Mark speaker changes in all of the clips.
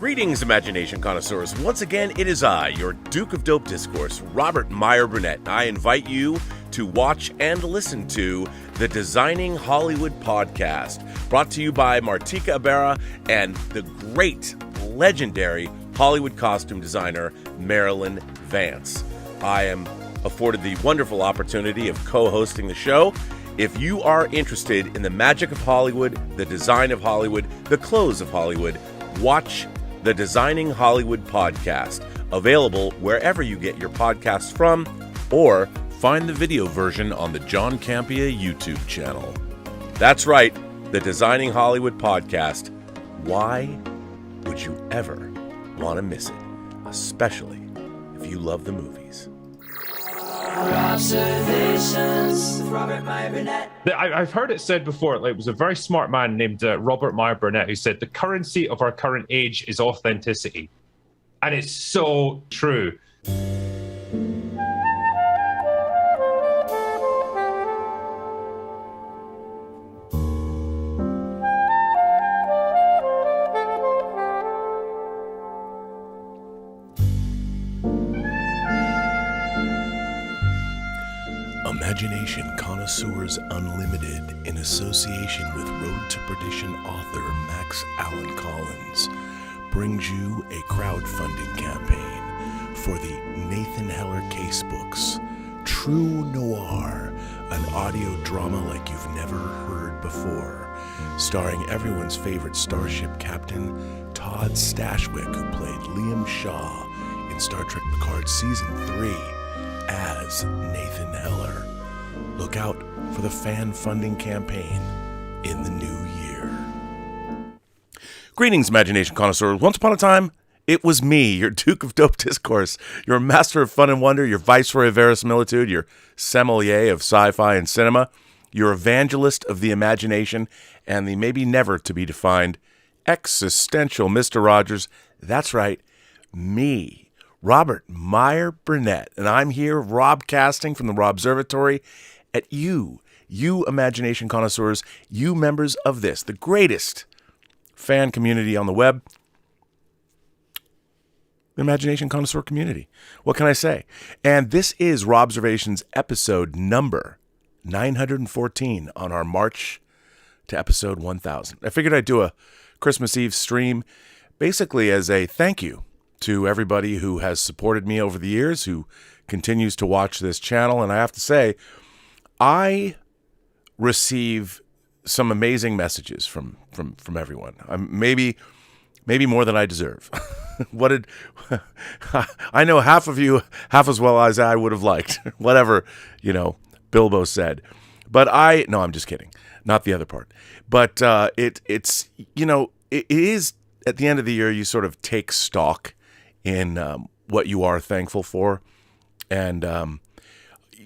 Speaker 1: Greetings, imagination connoisseurs. Once again, it is I, your Duke of Dope Discourse, Robert Meyer Burnett. I invite you to watch and listen to the Designing Hollywood podcast, brought to you by Martika Ibarra and the great, legendary Hollywood costume designer, Marilyn Vance. I am afforded the wonderful opportunity of co-hosting the show. If you are interested in the magic of Hollywood, the design of Hollywood, the clothes of Hollywood, watch the Designing Hollywood podcast, available wherever you get your podcasts from, or find the video version on the John Campea YouTube channel. That's right, the Designing Hollywood podcast. Why would you ever want to miss it? Especially if you love the movies.
Speaker 2: Robservations with Robert Meyer Burnett.
Speaker 3: I've heard it said before, like, it was a very smart man named Robert Meyer Burnett who said the currency of our current age is authenticity. And it's so true.
Speaker 1: Imagination Connoisseurs Unlimited, in association with Road to Perdition author Max Allan Collins, brings you a crowdfunding campaign for the Nathan Heller Casebooks, True Noir, an audio drama like you've never heard before, starring everyone's favorite starship captain, Todd Stashwick, who played Liam Shaw in Star Trek Picard Season 3 as Nathan Heller. Look out for the fan funding campaign in the new year. Greetings, imagination connoisseurs. Once upon a time, it was me, your Duke of Dope Discourse, your master of fun and wonder, your viceroy of verisimilitude, your sommelier of sci-fi and cinema, your evangelist of the imagination, and the maybe never to be defined existential Mr. Rogers. That's right, me, Robert Meyer Burnett, and I'm here robcasting from the Robservatory at you imagination connoisseurs, you members of this, the greatest fan community on the web, the imagination connoisseur community. What can I say? And this is Robservations episode number 914 on our march to episode 1000. I figured I'd do a Christmas Eve stream basically as a thank you to everybody who has supported me over the years, who continues to watch this channel. And I have to say, I receive some amazing messages from everyone. Maybe more than I deserve. I know half of you, half as well as I would have liked, whatever, Bilbo said. But no, I'm just kidding. Not the other part. But it is at the end of the year, you sort of take stock in what you are thankful for. And,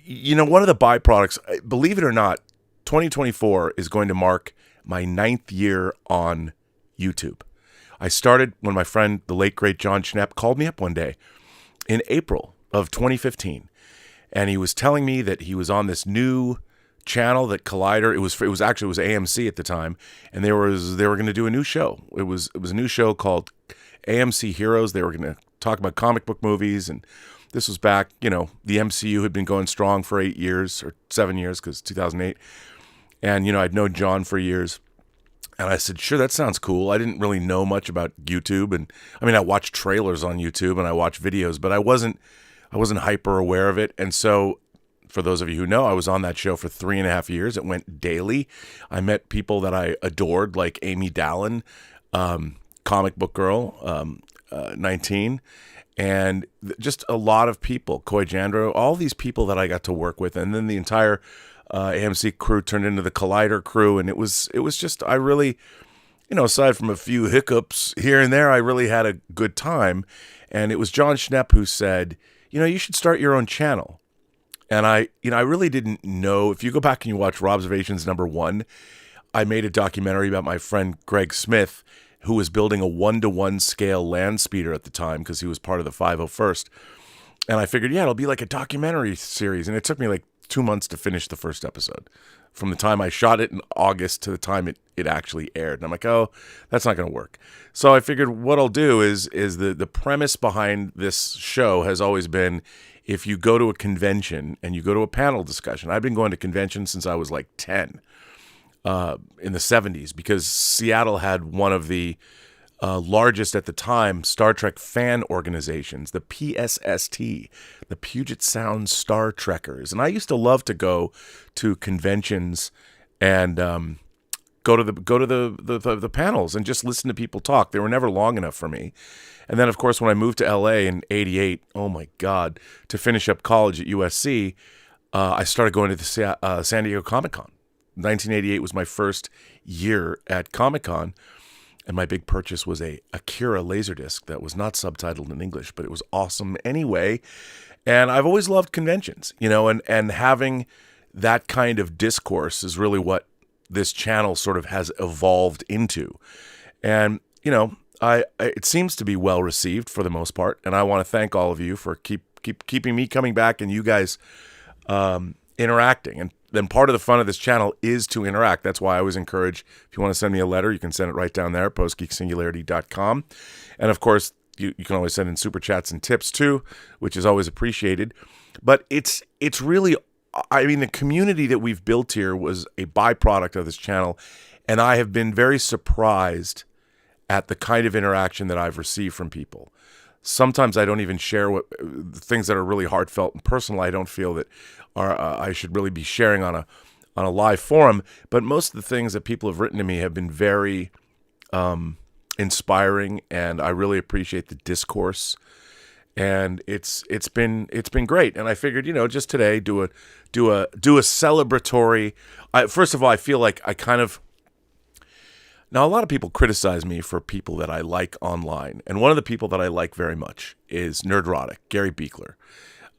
Speaker 1: one of the byproducts, believe it or not, 2024 is going to mark my 9th year on YouTube. I started when my friend, the late, great John Schnepp, called me up one day in April of 2015. And he was telling me that he was on this new channel that Collider, it was AMC at the time, and they were going to do a new show. It was a new show called AMC Heroes. They were going to talk about comic book movies, and this was back, the MCU had been going strong for 8 years or 7 years, because 2008. And, I'd known John for years. And I said, sure, that sounds cool. I didn't really know much about YouTube. And I watched trailers on YouTube and I watched videos, but I wasn't hyper aware of it. And so for those of you who know, I was on that show for 3.5 years. It went daily. I met people that I adored, like Amy Dallin, comic book girl, 19, and just a lot of people, Coy Jandro, all these people that I got to work with. And then the entire AMC crew turned into the Collider crew. And it was just, I really, aside from a few hiccups here and there, I really had a good time. And it was John Schnepp who said, you should start your own channel. And I really didn't know. If you go back and you watch Robservations number 1, I made a documentary about my friend Greg Smith, who was building a 1-to-1 scale land speeder at the time because he was part of the 501st. And I figured, it'll be like a documentary series. And it took me like 2 months to finish the first episode. from the time I shot it in August to the time it actually aired. And I'm like, oh, that's not going to work. So I figured what I'll do is the premise behind this show has always been, if you go to a convention and you go to a panel discussion. I've been going to conventions since I was like 10 in the 70s, because Seattle had one of the largest at the time Star Trek fan organizations, the PSST, the Puget Sound Star Trekkers. And I used to love to go to conventions and go to the panels and just listen to people talk. They were never long enough for me. And then, of course, when I moved to LA in '88, oh my God, to finish up college at USC, I started going to the San Diego Comic-Con. 1988 was my first year at Comic-Con. And my big purchase was a Akira Laserdisc that was not subtitled in English, but it was awesome anyway. And I've always loved conventions, and having that kind of discourse is really what this channel sort of has evolved into. And, it seems to be well received for the most part. And I want to thank all of you for keeping me coming back and you guys interacting. And then part of the fun of this channel is to interact. That's why I always encourage, if you want to send me a letter, you can send it right down there, postgeeksingularity.com. And of course, you can always send in super chats and tips too, which is always appreciated. But it's really, the community that we've built here was a byproduct of this channel. And I have been very surprised at the kind of interaction that I've received from people. Sometimes I don't even share things that are really heartfelt and personal. I don't feel that I should really be sharing on a live forum. But most of the things that people have written to me have been very inspiring, and I really appreciate the discourse. And it's been great. And I figured, just today do a celebratory. First of all, I feel like I kind of. Now, a lot of people criticize me for people that I like online. And one of the people that I like very much is Nerdrotic, Gary Beekler.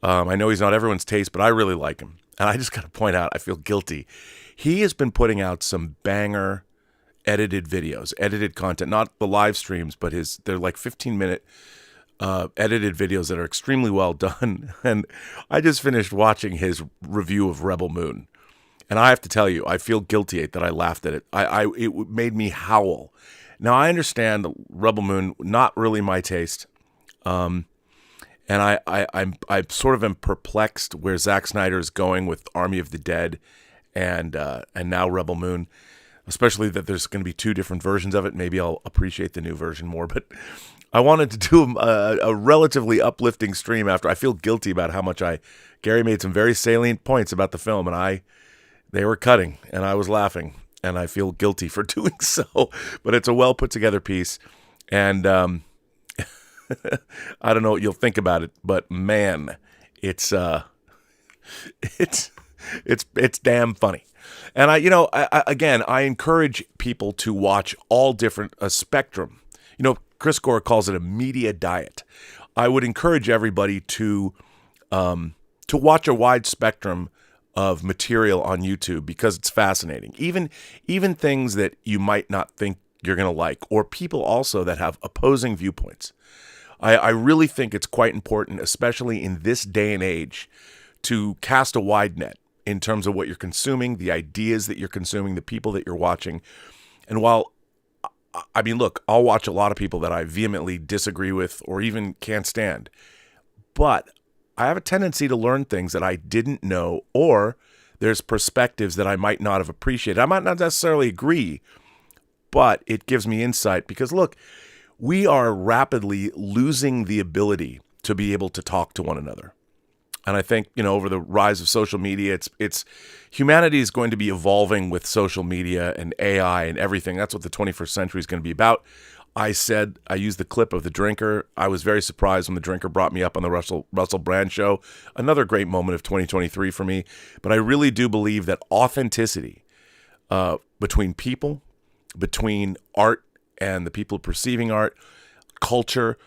Speaker 1: I know he's not everyone's taste, but I really like him. And I just got to point out, I feel guilty. He has been putting out some banger edited videos, edited content, not the live streams, but they're like 15-minute edited videos that are extremely well done. And I just finished watching his review of Rebel Moon. And I have to tell you, I feel guilty that I laughed at it. It made me howl. Now, I understand Rebel Moon, not really my taste. And I'm sort of am perplexed where Zack Snyder is going with Army of the Dead and now Rebel Moon, especially that there's going to be two different versions of it. Maybe I'll appreciate the new version more. But I wanted to do a relatively uplifting stream after. I feel guilty about how much Gary made some very salient points about the film, and they were cutting, and I was laughing, and I feel guilty for doing so. But it's a well put together piece, and I don't know what you'll think about it, but man, it's damn funny. And I encourage people to watch all different spectrum. Chris Gore calls it a media diet. I would encourage everybody to watch a wide spectrum of material on YouTube, because it's fascinating. Even things that you might not think you're going to like, or people also that have opposing viewpoints. I really think it's quite important, especially in this day and age, to cast a wide net in terms of what you're consuming, the ideas that you're consuming, the people that you're watching. And while, look, I'll watch a lot of people that I vehemently disagree with or even can't stand, but I have a tendency to learn things that I didn't know, or there's perspectives that I might not have appreciated. I might not necessarily agree, but it gives me insight, because look, we are rapidly losing the ability to be able to talk to one another. And I think, over the rise of social media, it's humanity is going to be evolving with social media and AI and everything. That's what the 21st century is going to be about. I used the clip of The Drinker. I was very surprised when The Drinker brought me up on the Russell Brand show. Another great moment of 2023 for me. But I really do believe that authenticity between people, between art and the people perceiving art, culture,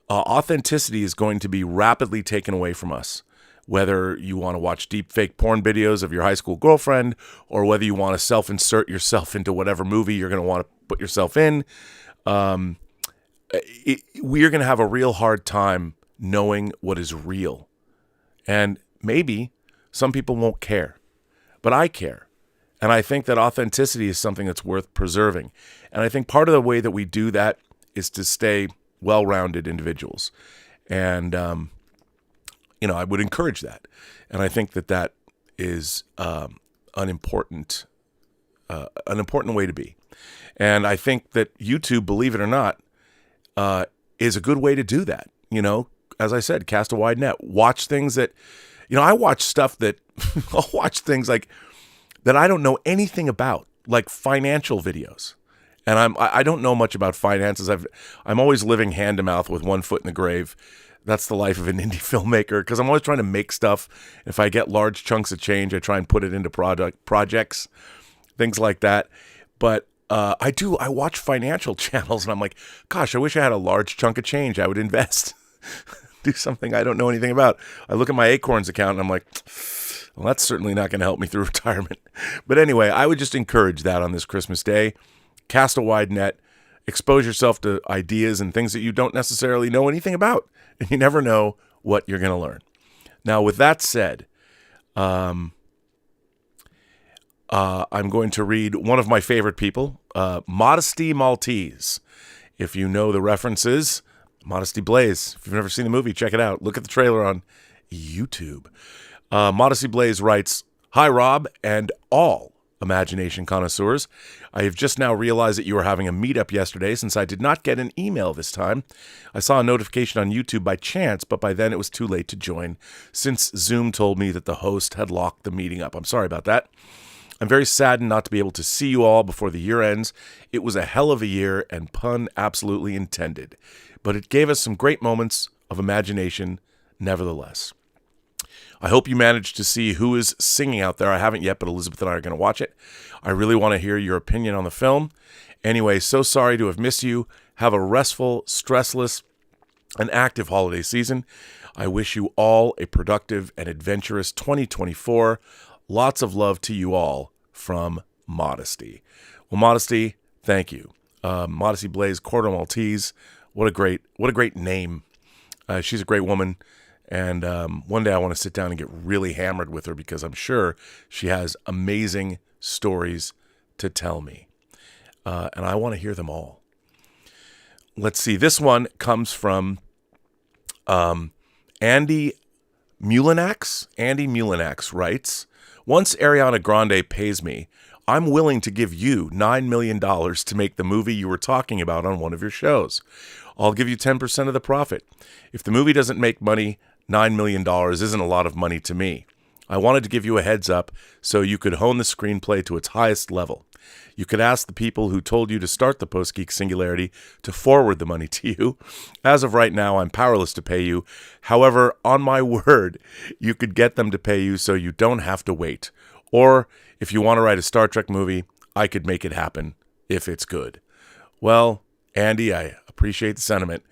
Speaker 1: authenticity is going to be rapidly taken away from us. Whether you want to watch deep fake porn videos of your high school girlfriend, or whether you want to self-insert yourself into whatever movie you're going to want to put yourself in, we are going to have a real hard time knowing what is real. And maybe some people won't care, but I care. And I think that authenticity is something that's worth preserving. And I think part of the way that we do that is to stay well-rounded individuals. And, I would encourage that. And I think that that is an important way to be. And I think that YouTube, believe it or not, is a good way to do that. As I said, cast a wide net. Watch things that, I watch stuff that, I'll watch things like that I don't know anything about, like financial videos. And I don't know much about finances. I'm always living hand to mouth with one foot in the grave. That's the life of an indie filmmaker, because I'm always trying to make stuff. If I get large chunks of change, I try and put it into projects, things like that. But I watch financial channels, and I'm like, gosh, I wish I had a large chunk of change. I would invest, do something I don't know anything about. I look at my Acorns account, and I'm like, well, that's certainly not going to help me through retirement. But anyway, I would just encourage that on this Christmas day. Cast a wide net. Expose yourself to ideas and things that you don't necessarily know anything about. And you never know what you're going to learn. Now, with that said, I'm going to read one of my favorite people, Modesty Maltese. If you know the references, Modesty Blaze. If you've never seen the movie, check it out. Look at the trailer on YouTube. Modesty Blaze writes, "Hi, Rob, and all imagination connoisseurs. I have just now realized that you were having a meetup yesterday since I did not get an email this time. I saw a notification on YouTube by chance, but by then it was too late to join since Zoom told me that the host had locked the meeting up. I'm sorry about that. I'm very saddened not to be able to see you all before the year ends. It was a hell of a year, and pun absolutely intended. But it gave us some great moments of imagination nevertheless. I hope you managed to see who is singing out there. I haven't yet, but Elizabeth and I are going to watch it. I really want to hear your opinion on the film. Anyway, so sorry to have missed you. Have a restful, stressless, and active holiday season. I wish you all a productive and adventurous 2024. Lots of love to you all from Modesty." Well, Modesty, thank you. Modesty Blaze, Cordo Maltese. What a great name. She's a great woman. And one day I want to sit down and get really hammered with her, because I'm sure she has amazing stories to tell me. And I want to hear them all. Let's see. This one comes from Andy Mulinax. Andy Mulinax writes, "Once Ariana Grande pays me, I'm willing to give you $9 million to make the movie you were talking about on one of your shows. I'll give you 10% of the profit. If the movie doesn't make money, $9 million isn't a lot of money to me. I wanted to give you a heads up so you could hone the screenplay to its highest level. You could ask the people who told you to start the Post-Geek Singularity to forward the money to you. As of right now, I'm powerless to pay you. However, on my word, you could get them to pay you so you don't have to wait. Or if you want to write a Star Trek movie, I could make it happen if it's good." Well, Andy, I appreciate the sentiment.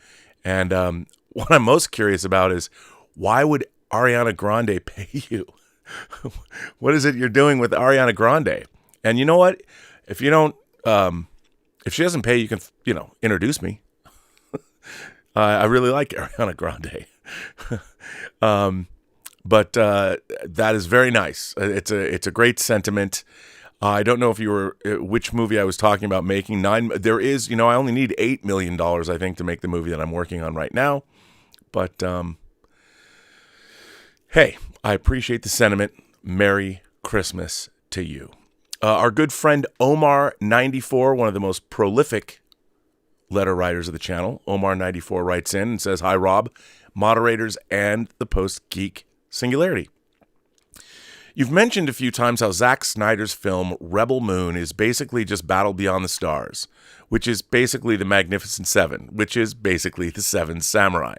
Speaker 1: And what I'm most curious about is, why would Ariana Grande pay you? What is it you're doing with Ariana Grande? And you know what? If you don't, if she doesn't pay, you can, introduce me. I really like Ariana Grande. But that is very nice. It's a great sentiment. I don't know if you were which movie I was talking about making. There is, I only need $8 million, I think, to make the movie that I'm working on right now. But hey, I appreciate the sentiment. Merry Christmas to you. Our good friend Omar94, one of the most prolific letter writers of the channel, Omar94 writes in and says, "Hi, Rob, moderators, and the Post-Geek Singularity. You've mentioned a few times how Zack Snyder's film Rebel Moon is basically just Battle Beyond the Stars, which is basically the Magnificent Seven, which is basically the Seven Samurai.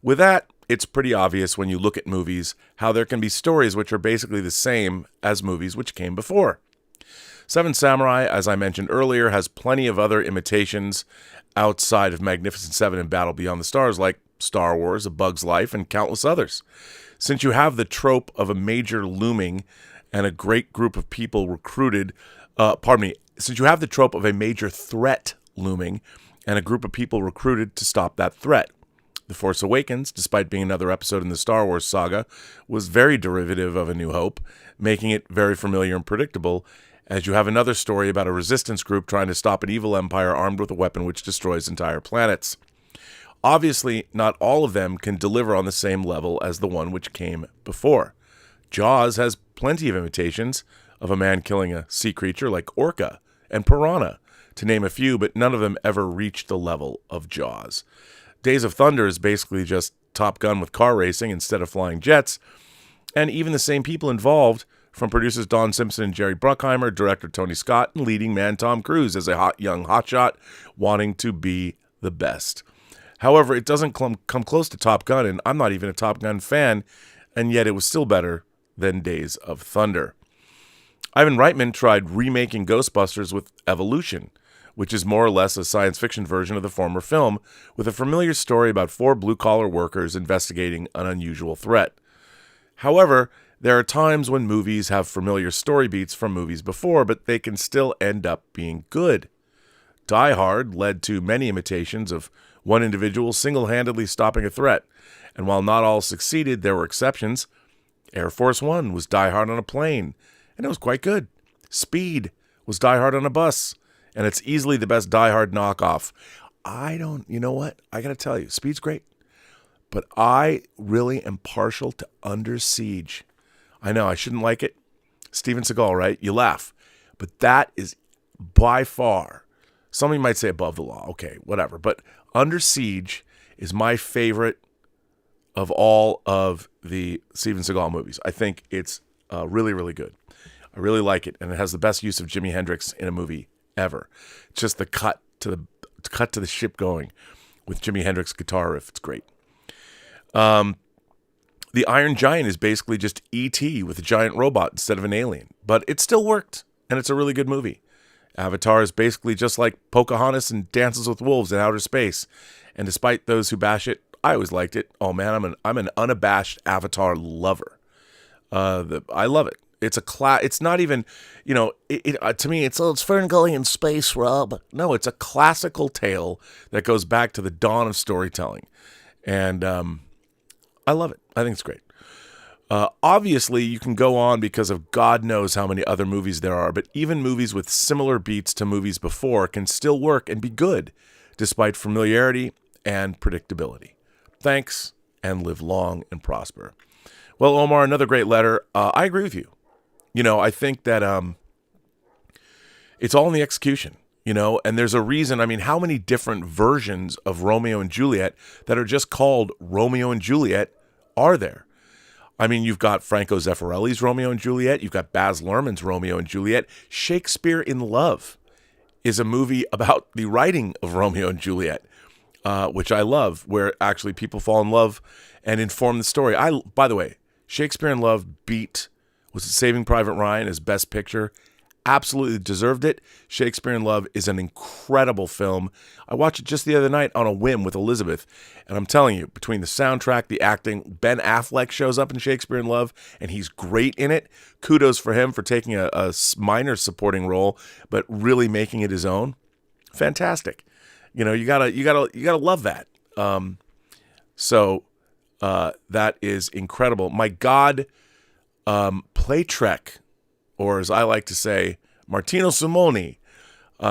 Speaker 1: With that, it's pretty obvious when you look at movies how there can be stories which are basically the same as movies which came before. Seven Samurai, as I mentioned earlier, has plenty of other imitations outside of Magnificent Seven and Battle Beyond the Stars, like Star Wars, A Bug's Life, and countless others. Since you have the trope of a major looming and a great group of people recruited, since you have the trope of a major threat looming and a group of people recruited to stop that threat. The Force Awakens, despite being another episode in the Star Wars saga, was very derivative of A New Hope, making it very familiar and predictable, as you have another story about a resistance group trying to stop an evil empire armed with a weapon which destroys entire planets. Obviously, not all of them can deliver on the same level as the one which came before. Jaws has plenty of imitations of a man killing a sea creature like Orca and Piranha, to name a few, but none of them ever reached the level of Jaws. Days of Thunder is basically just Top Gun with car racing instead of flying jets, and even the same people involved, from producers Don Simpson and Jerry Bruckheimer, director Tony Scott, and leading man Tom Cruise as a young hotshot wanting to be the best. However, it doesn't come close to Top Gun, and I'm not even a Top Gun fan, and yet it was still better than Days of Thunder. Ivan Reitman tried remaking Ghostbusters with Evolution, which is more or less a science fiction version of the former film, with a familiar story about 4 blue-collar workers investigating an unusual threat. However, there are times when movies have familiar story beats from movies before, but they can still end up being good. Die Hard led to many imitations of one individual single-handedly stopping a threat, and while not all succeeded, there were exceptions. Air Force One was Die Hard on a plane, and it was quite good. Speed was Die Hard on a bus, and it's easily the best Die Hard knockoff. You know what? I got to tell you, Speed's great. But I really am partial to Under Siege. I know, I shouldn't like it. Steven Seagal, right? You laugh. But that is by far, somebody might say above the law. Okay, whatever. But Under Siege is my favorite of all of the Steven Seagal movies. I think it's really, really good. I really like it. And it has the best use of Jimi Hendrix in a movie ever. It's just the cut to the ship going with Jimi Hendrix guitar riff. It's great. The Iron Giant is basically just E.T. with a giant robot instead of an alien, but it still worked, and it's a really good movie. Avatar is basically just like Pocahontas and Dances with Wolves in outer space, and despite those who bash it, I always liked it. Oh man, I'm an unabashed Avatar lover. I love it. It's it's not even, to me, it's Ferngully in space, Rob. No, it's a classical tale that goes back to the dawn of storytelling. And I love it. I think it's great. Obviously, you can go on because of God knows how many other movies there are, but even movies with similar beats to movies before can still work and be good, despite familiarity and predictability. Thanks, and live long and prosper. Well, Omar, another great letter. I agree with you. I think that it's all in the execution, and there's a reason. I mean, how many different versions of Romeo and Juliet that are just called Romeo and Juliet are there? I mean, you've got Franco Zeffirelli's Romeo and Juliet. You've got Baz Luhrmann's Romeo and Juliet. Shakespeare in Love is a movie about the writing of Romeo and Juliet, which I love, where actually people fall in love and inform the story. By the way, Shakespeare in Love was it Saving Private Ryan as Best Picture? Absolutely deserved it. Shakespeare in Love is an incredible film. I watched it just the other night on a whim with Elizabeth, and I'm telling you, between the soundtrack, the acting, Ben Affleck shows up in Shakespeare in Love, and he's great in it. Kudos for him for taking a minor supporting role, but really making it his own. Fantastic. You gotta love that. That is incredible. My God, Playtrek, or as I like to say, Martino Simoni,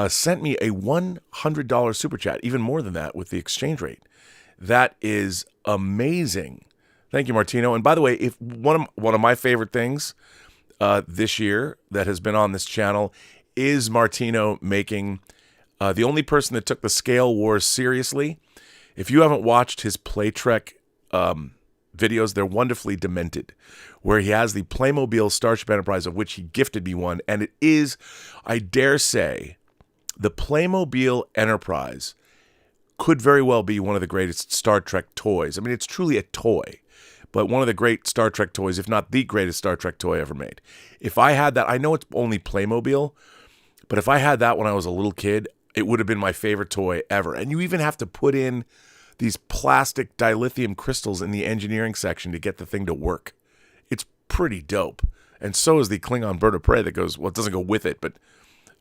Speaker 1: sent me a $100 super chat, even more than that with the exchange rate. That is amazing. Thank you, Martino. And by the way, if one of my favorite things this year that has been on this channel is Martino making the only person that took the Scale Wars seriously. If you haven't watched his Playtrek videos, they're wonderfully demented, where he has the Playmobil Starship Enterprise, of which he gifted me one, and it is, I dare say, the Playmobil Enterprise could very well be one of the greatest Star Trek toys. I mean, it's truly a toy, but one of the great Star Trek toys, if not the greatest Star Trek toy ever made. If I had that, I know it's only Playmobil, but if I had that when I was a little kid, it would have been my favorite toy ever. And you even have to put in these plastic dilithium crystals in the engineering section to get the thing to work. It's pretty dope. And so is the Klingon bird of prey that goes, well, it doesn't go with it,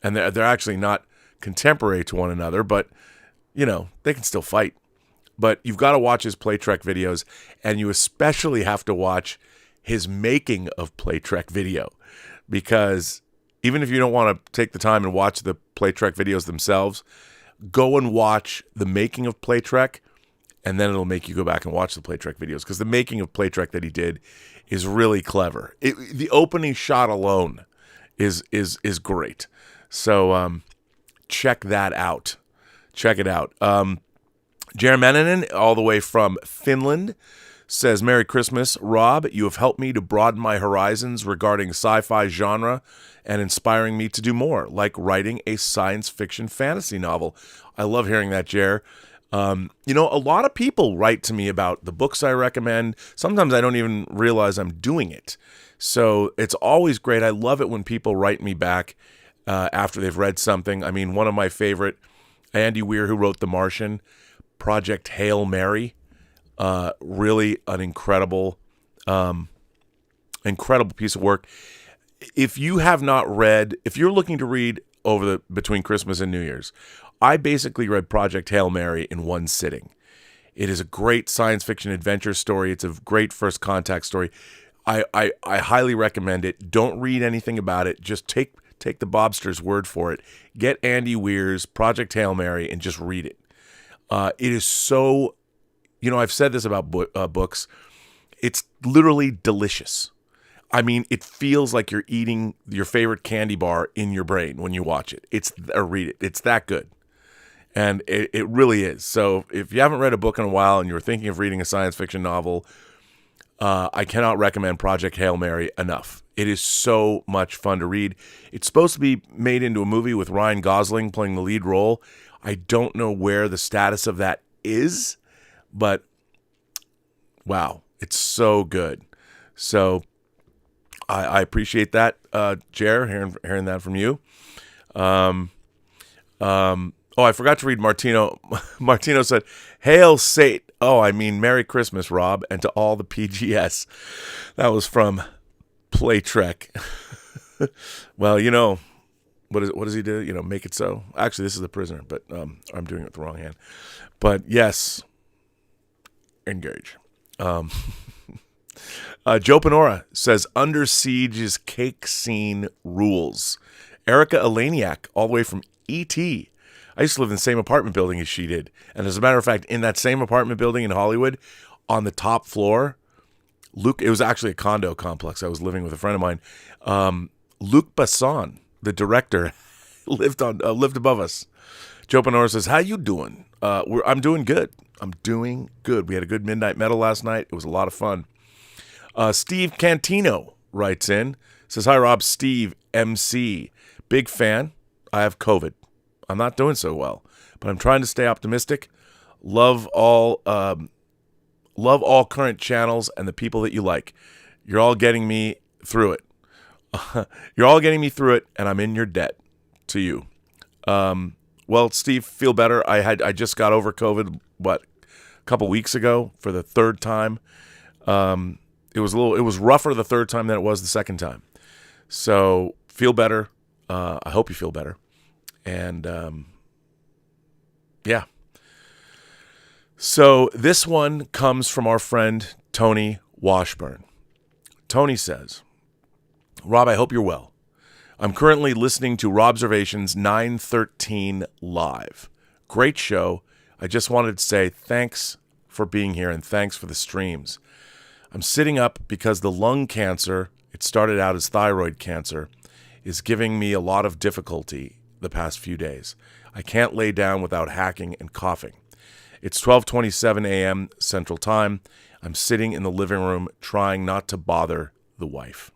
Speaker 1: and they're actually not contemporary to one another, but, they can still fight. but you've got to watch his Play Trek videos, and you especially have to watch his making of Play Trek video, because even if you don't want to take the time and watch the Play Trek videos themselves, go and watch the making of Play Trek, and then it'll make you go back and watch the Play Trek videos, because the making of Play Trek that he did is really clever. The opening shot alone is great. So check that out. Check it out. Jermeninen, all the way from Finland, says, Merry Christmas, Rob. You have helped me to broaden my horizons regarding sci-fi genre and inspiring me to do more, like writing a science fiction fantasy novel. I love hearing that, Jer. A lot of people write to me about the books I recommend. Sometimes I don't even realize I'm doing it. So it's always great. I love it when people write me back after they've read something. I mean, one of my favorite, Andy Weir, who wrote The Martian, Project Hail Mary, really an incredible piece of work. If you have not read, if you're looking to read between Christmas and New Year's, I basically read Project Hail Mary in one sitting. It is a great science fiction adventure story. It's a great first contact story. I highly recommend it. Don't read anything about it. Just take the Bobster's word for it. Get Andy Weir's Project Hail Mary and just read it. It is so, I've said this about books. It's literally delicious. I mean, it feels like you're eating your favorite candy bar in your brain when you watch it. Or read it. It's that good. And it really is. So if you haven't read a book in a while and you're thinking of reading a science fiction novel, I cannot recommend Project Hail Mary enough. It is so much fun to read. It's supposed to be made into a movie with Ryan Gosling playing the lead role. I don't know where the status of that is, but wow, it's so good. So I appreciate that, Jer, hearing that from you. I forgot to read Martino. Martino said, Hail Sate. Oh, I mean, Merry Christmas, Rob, and to all the PGS. That was from Play Trek. Well, what does he do? Make it so. Actually, this is The Prisoner, but I'm doing it with the wrong hand. But yes, engage. Joe Panora says, Under Siege's cake scene rules. Erica Elaniak, all the way from E.T. I used to live in the same apartment building as she did. And as a matter of fact, in that same apartment building in Hollywood, on the top floor, it was actually a condo complex. I was living with a friend of mine. Luc Besson, the director, lived above us. Joe Panora says, how you doing? I'm doing good. We had a good midnight metal last night. It was a lot of fun. Steve Cantino writes in, says, hi, Rob. Steve, MC. Big fan. I have COVID. I'm not doing so well, but I'm trying to stay optimistic. Love all current channels and the people that you like. You're all getting me through it. And I'm in your debt to you. Well, Steve, feel better. I just got over COVID, a couple weeks ago for the third time. It was rougher the third time than it was the second time. So feel better. I hope you feel better. And yeah. So this one comes from our friend Tony Washburn. Tony says, Rob, I hope you're well. I'm currently listening to Robservations 913 live. Great show. I just wanted to say thanks for being here and thanks for the streams. I'm sitting up because the lung cancer, it started out as thyroid cancer, is giving me a lot of difficulty the past few days. I can't lay down without hacking and coughing. It's 12:27 a.m. Central Time. I'm sitting in the living room trying not to bother the wife.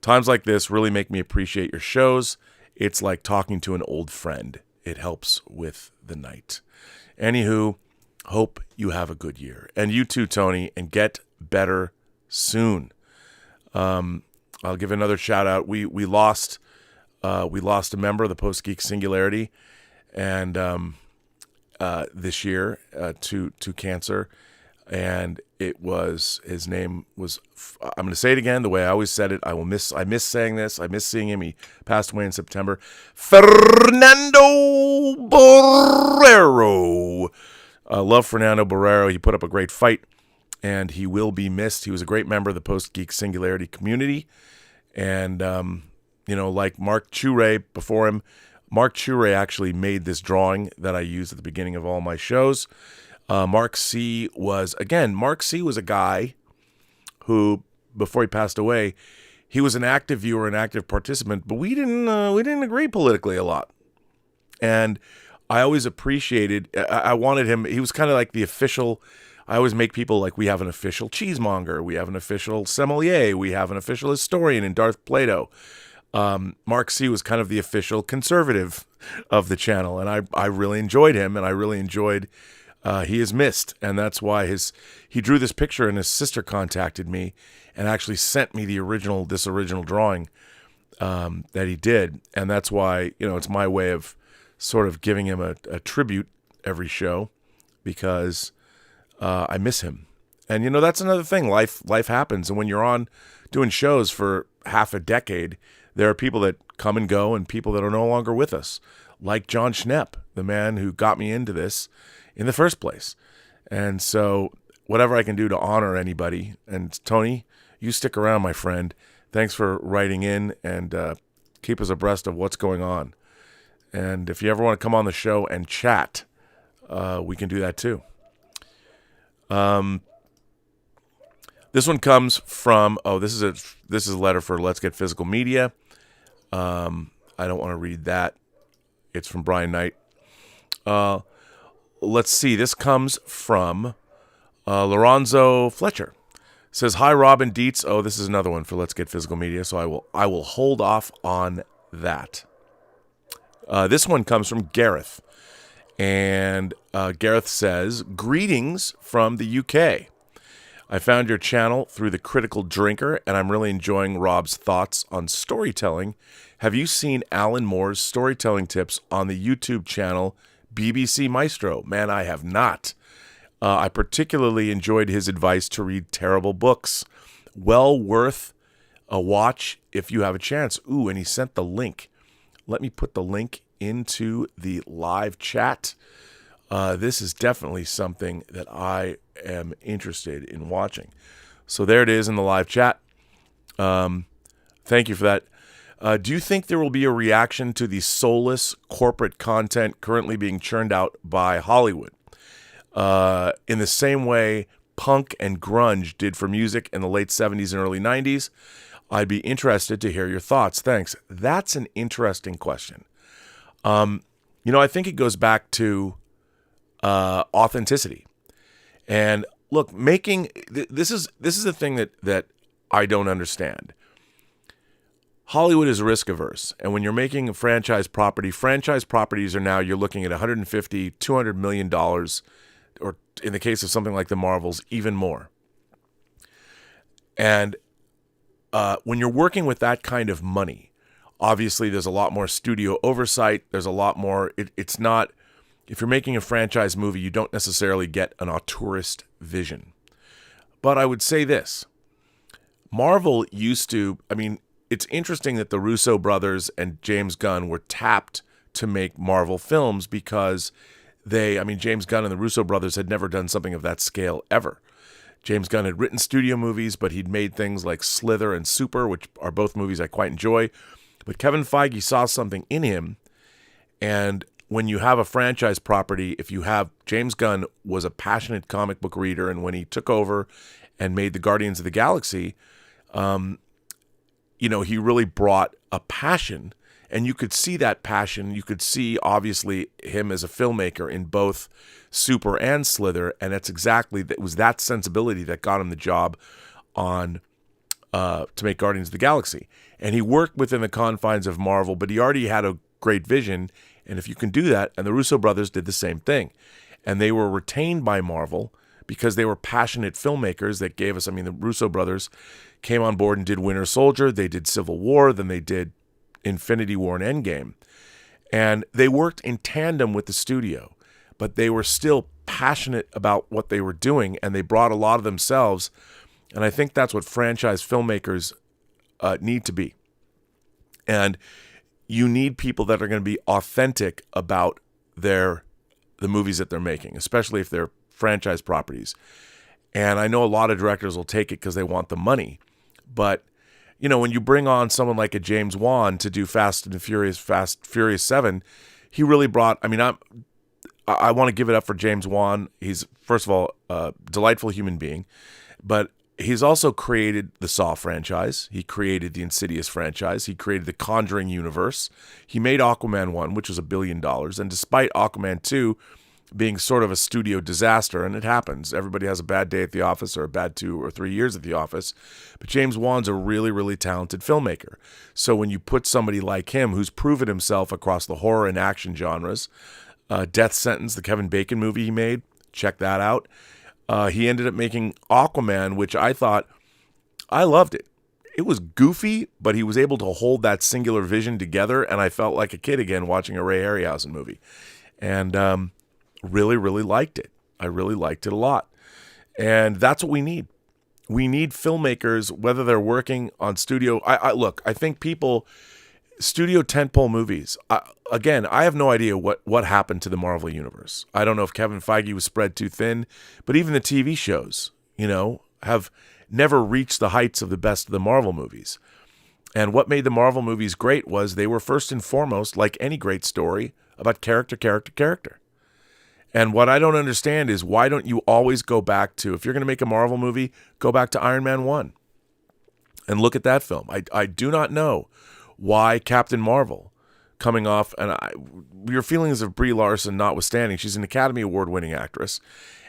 Speaker 1: Times like this really make me appreciate your shows. It's like talking to an old friend. It helps with the night. Anywho, hope you have a good year. And you too, Tony, and get better soon. I'll give another shout out. We lost a member of the Post-Geek Singularity, and this year to cancer, and his name was. I'm going to say it again the way I always said it. I miss saying this. I miss seeing him. He passed away in September. Fernando Borrero. Love Fernando Barrero. He put up a great fight, and he will be missed. He was a great member of the Post-Geek Singularity community. And, like Mark Chure before him, Mark Chure actually made this drawing that I use at the beginning of all my shows. Mark C was a guy who, before he passed away, he was an active viewer, an active participant, but we didn't agree politically a lot. And I always appreciated, I wanted him, he was kind of like the official, I always make people like, we have an official cheesemonger, we have an official sommelier, we have an official historian in Darth Plato. Mark C was kind of the official conservative of the channel, and I really enjoyed him, and I really enjoyed, he is missed, and that's why he drew this picture, and his sister contacted me and actually sent me this original drawing that he did, and that's why, it's my way of sort of giving him a tribute every show, because I miss him. And that's another thing. Life happens, and when you're on doing shows for half a decade, there are people that come and go and people that are no longer with us, like John Schnepp, the man who got me into this in the first place. And so whatever I can do to honor anybody, and Tony, you stick around, my friend. Thanks for writing in and keep us abreast of what's going on. And if you ever want to come on the show and chat, we can do that too. This one comes from, this is a letter for Let's Get Physical Media. I don't want to read that. It's from Brian Knight. Let's see. This comes from Lorenzo Fletcher. It says, hi, Rob and Dietz. Oh, this is another one for Let's Get Physical Media, so I will hold off on that. This one comes from Gareth. And Gareth says, greetings from the UK. I found your channel through The Critical Drinker, and I'm really enjoying Rob's thoughts on storytelling. Have you seen Alan Moore's storytelling tips on the YouTube channel BBC Maestro? Man, I have not. I particularly enjoyed his advice to read terrible books. Well worth a watch if you have a chance. Ooh, and he sent the link. Let me put the link into the live chat. This is definitely something that I am interested in watching. So there it is in the live chat. Thank you for that. Do you think there will be a reaction to the soulless corporate content currently being churned out by Hollywood? In the same way punk and grunge did for music in the late 70s and early 90s? I'd be interested to hear your thoughts. Thanks. That's an interesting question. I think it goes back to authenticity. And look, this is the thing that I don't understand. Hollywood is risk averse, and when you're making a franchise properties are now, you're looking at $150, $200 million, or in the case of something like the Marvels, even more. And when you're working with that kind of money, obviously there's a lot more studio oversight. There's a lot more. It's not, if you're making a franchise movie, you don't necessarily get an auteurist vision. But I would say this. Marvel used to, it's interesting that the Russo brothers and James Gunn were tapped to make Marvel films because James Gunn and the Russo brothers had never done something of that scale ever. James Gunn had written studio movies, but he'd made things like Slither and Super, which are both movies I quite enjoy. But Kevin Feige saw something in him, and when you have a franchise property, James Gunn was a passionate comic book reader, and when he took over and made the Guardians of the Galaxy, he really brought a passion, and you could see that passion. You could see, obviously, him as a filmmaker in both Super and Slither, and it was that sensibility that got him the job on to make Guardians of the Galaxy. And he worked within the confines of Marvel, but he already had a great vision, and if you can do that, and the Russo brothers did the same thing, and they were retained by Marvel because they were passionate filmmakers that gave us, the Russo brothers came on board and did Winter Soldier, they did Civil War, then they did Infinity War and Endgame. And they worked in tandem with the studio, but they were still passionate about what they were doing, and they brought a lot of themselves. And I think that's what franchise filmmakers need to be. And you need people that are going to be authentic about their the movies that they're making, especially if they're franchise properties. And I know a lot of directors will take it because they want the money. But, you know, when you bring on someone like a James Wan to do Fast Furious 7, he really brought, I mean, I want to give it up for James Wan. He's, first of all, a delightful human being, but he's also created the Saw franchise. He created the Insidious franchise. He created the Conjuring universe. He made Aquaman 1, which was $1 billion. And despite Aquaman 2 being sort of a studio disaster, and it happens, everybody has a bad day at the office or a bad 2 or 3 years at the office, but James Wan's a really, really talented filmmaker. So when you put somebody like him who's proven himself across the horror and action genres, Death Sentence, the Kevin Bacon movie he made, check that out. He ended up making Aquaman, which I loved it. It was goofy, but he was able to hold that singular vision together, and I felt like a kid again watching a Ray Harryhausen movie. And really, really liked it. I really liked it a lot. And that's what we need. We need filmmakers, whether they're working on studio. I think people, studio tentpole movies, again, I have no idea what happened to the Marvel Universe. I don't know if Kevin Feige was spread too thin, but even the TV shows, you know, have never reached the heights of the best of the Marvel movies. And what made the Marvel movies great was they were first and foremost, like any great story, about character. And what I don't understand is, why don't you always go back to, if you're going to make a Marvel movie, go back to Iron Man 1 and look at that film. I do not know why Captain Marvel, coming off, and your feelings of Brie Larson notwithstanding, she's an Academy Award-winning actress,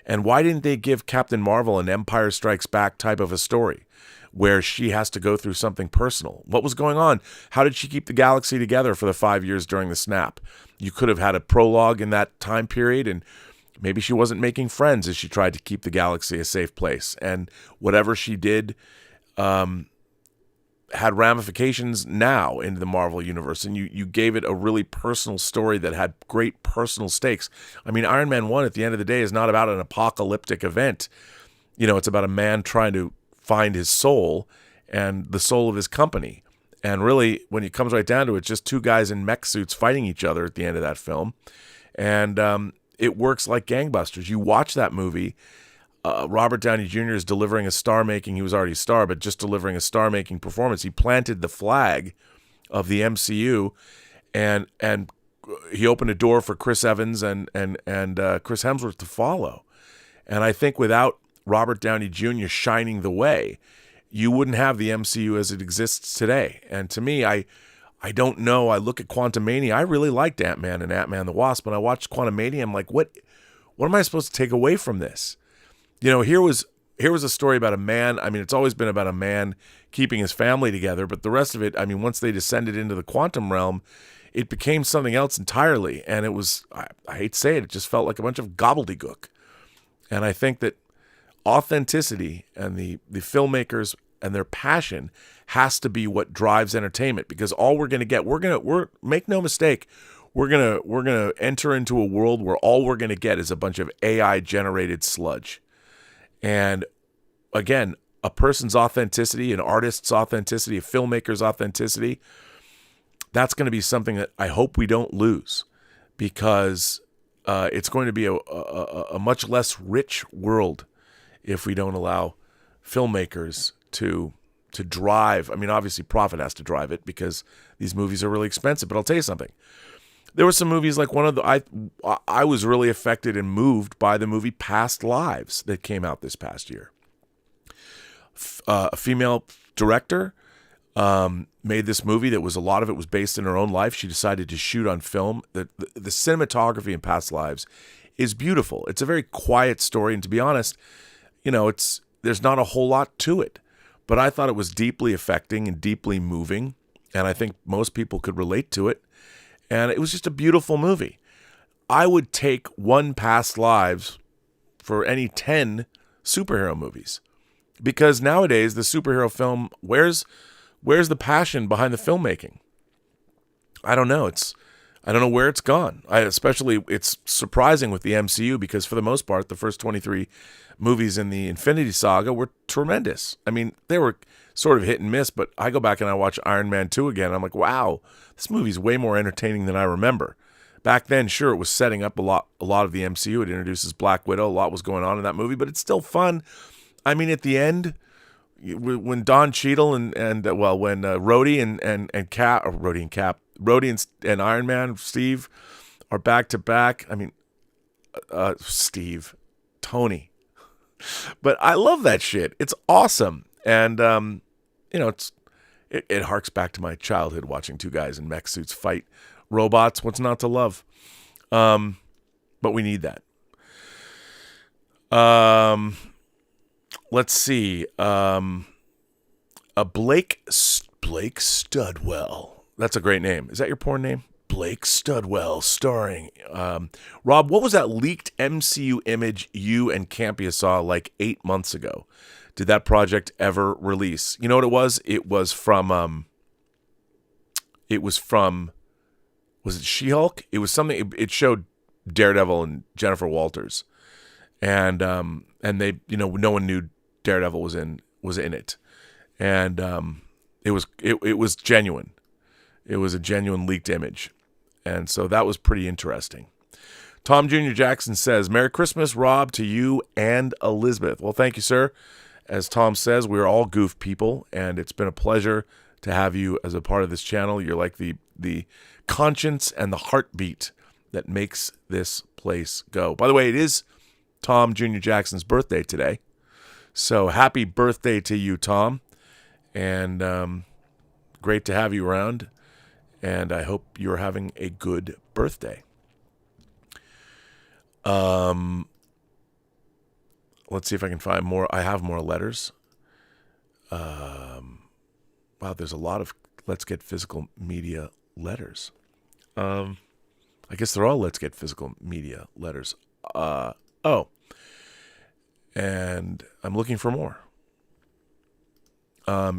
Speaker 1: and why didn't they give Captain Marvel an Empire Strikes Back type of a story where she has to go through something personal? What was going on? How did she keep the galaxy together for the 5 years during the snap? You could have had a prologue in that time period, and maybe she wasn't making friends as she tried to keep the galaxy a safe place. And whatever she did had ramifications now into the Marvel Universe, and you gave it a really personal story that had great personal stakes. I mean, Iron Man 1, at the end of the day, is not about an apocalyptic event. You know, it's about a man trying to find his soul and the soul of his company. And really, when it comes right down to it, it's just two guys in mech suits fighting each other at the end of that film. And it works like gangbusters. You watch that movie, Robert Downey Jr. is delivering a star-making, he was already a star, but just delivering a star-making performance. He planted the flag of the MCU, and he opened a door for Chris Evans and Chris Hemsworth to follow. And I think without Robert Downey Jr. shining the way, you wouldn't have the MCU as it exists today. And to me, I don't know. I look at Quantumania. I really liked Ant-Man and Ant-Man the Wasp. When I watched Quantumania, I'm like, what am I supposed to take away from this? You know, here was a story about a man. I mean, it's always been about a man keeping his family together, but the rest of it, I mean, once they descended into the quantum realm, it became something else entirely. And it was, I hate to say it just felt like a bunch of gobbledygook. And I think that authenticity and the filmmakers and their passion has to be what drives entertainment, because all we're going to get, we're make no mistake, we're going to enter into a world where all we're going to get is a bunch of AI generated sludge. And again, a person's authenticity, an artist's authenticity, a filmmaker's authenticity, that's going to be something that I hope we don't lose, because it's going to be a much less rich world if we don't allow filmmakers to drive. I mean, obviously profit has to drive it, because these movies are really expensive. But I'll tell you something. There were some movies like I was really affected and moved by the movie Past Lives that came out this past year. A female director made this movie that was, a lot of it was based in her own life. She decided to shoot on film. The cinematography in Past Lives is beautiful. It's a very quiet story, and to be honest, you know, there's not a whole lot to it. But I thought it was deeply affecting and deeply moving, and I think most people could relate to it. And it was just a beautiful movie. I would take one Past Lives for any 10 superhero movies, because nowadays the superhero film, where's the passion behind the filmmaking? I don't know. I don't know where it's gone. Especially it's surprising with the MCU, because for the most part, the first 23 movies in the Infinity Saga were tremendous. I mean, they were sort of hit and miss, but I go back and I watch Iron Man 2 again, and I'm like, wow, this movie's way more entertaining than I remember. Back then, sure, it was setting up a lot of the MCU. It introduces Black Widow. A lot was going on in that movie, but it's still fun. I mean, at the end, when Don Cheadle when Rhodey and Cap, or Rhodey and Cap, Rhodey and Iron Man, Steve, are back to back. I mean, Tony. But I love that shit. It's awesome. And, it harks back to my childhood watching two guys in mech suits fight robots. What's not to love? But we need that. Let's see. Blake Studwell. That's a great name. Is that your porn name? Blake Studwell, starring. Rob, what was that leaked MCU image you and Campia saw like 8 months ago? Did that project ever release? You know what it was? It was from. Was it She-Hulk? It was something. It showed Daredevil and Jennifer Walters, and they, no one knew Daredevil was in it, and it was genuine. It was a genuine leaked image, and so that was pretty interesting. Tom Jr. Jackson says, "Merry Christmas, Rob, to you and Elizabeth." Well, thank you, sir. As Tom says, we're all goof people, and it's been a pleasure to have you as a part of this channel. You're like the conscience and the heartbeat that makes this place go. By the way, it is Tom Jr. Jackson's birthday today. So happy birthday to you, Tom. And great to have you around. And I hope you're having a good birthday. Let's see if I can find more. I have more letters. Wow, there's a lot of Let's Get Physical Media letters. I guess they're all Let's Get Physical Media letters. And I'm looking for more.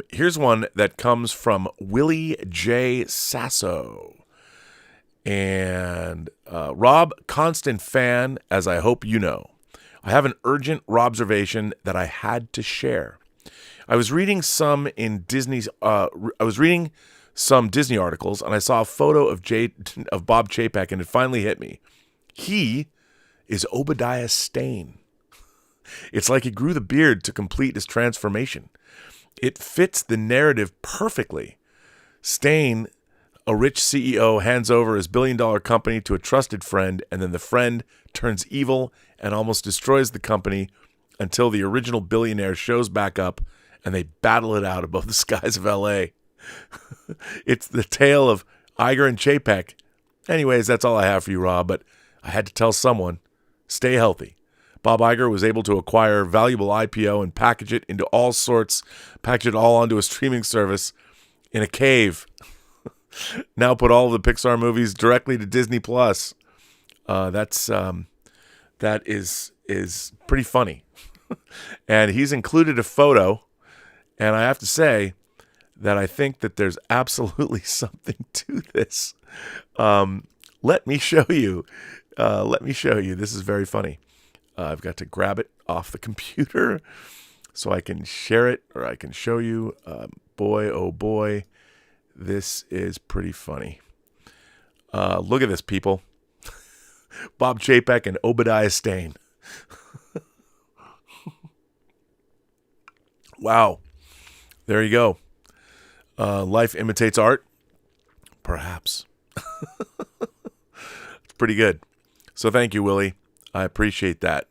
Speaker 1: Here's one that comes from Willie J. Sasso. And Rob, constant fan, as I hope you know. I have an urgent Robservation that I had to share. I was reading some Disney articles, and I saw a photo of Bob Chapek, and it finally hit me. He is Obadiah Stane. It's like he grew the beard to complete his transformation. It fits the narrative perfectly. Stane, a rich CEO, hands over his billion-dollar company to a trusted friend, and then the friend turns evil and almost destroys the company until the original billionaire shows back up and they battle it out above the skies of L.A. It's the tale of Iger and Chapek. Anyways, that's all I have for you, Rob, but I had to tell someone, stay healthy. Bob Iger was able to acquire valuable IPO and package it all onto a streaming service in a cave. Now put all of the Pixar movies directly to Disney Plus. That is pretty funny. And he's included a photo, and I have to say that I think that there's absolutely something to this. Let me show you. This is very funny. I've got to grab it off the computer so I can share it, or I can show you. Boy, oh boy, this is pretty funny. Look at this, people. Bob Chapek and Obadiah Stane. Wow. There you go. Life imitates art? Perhaps. It's pretty good. So thank you, Willie. I appreciate that.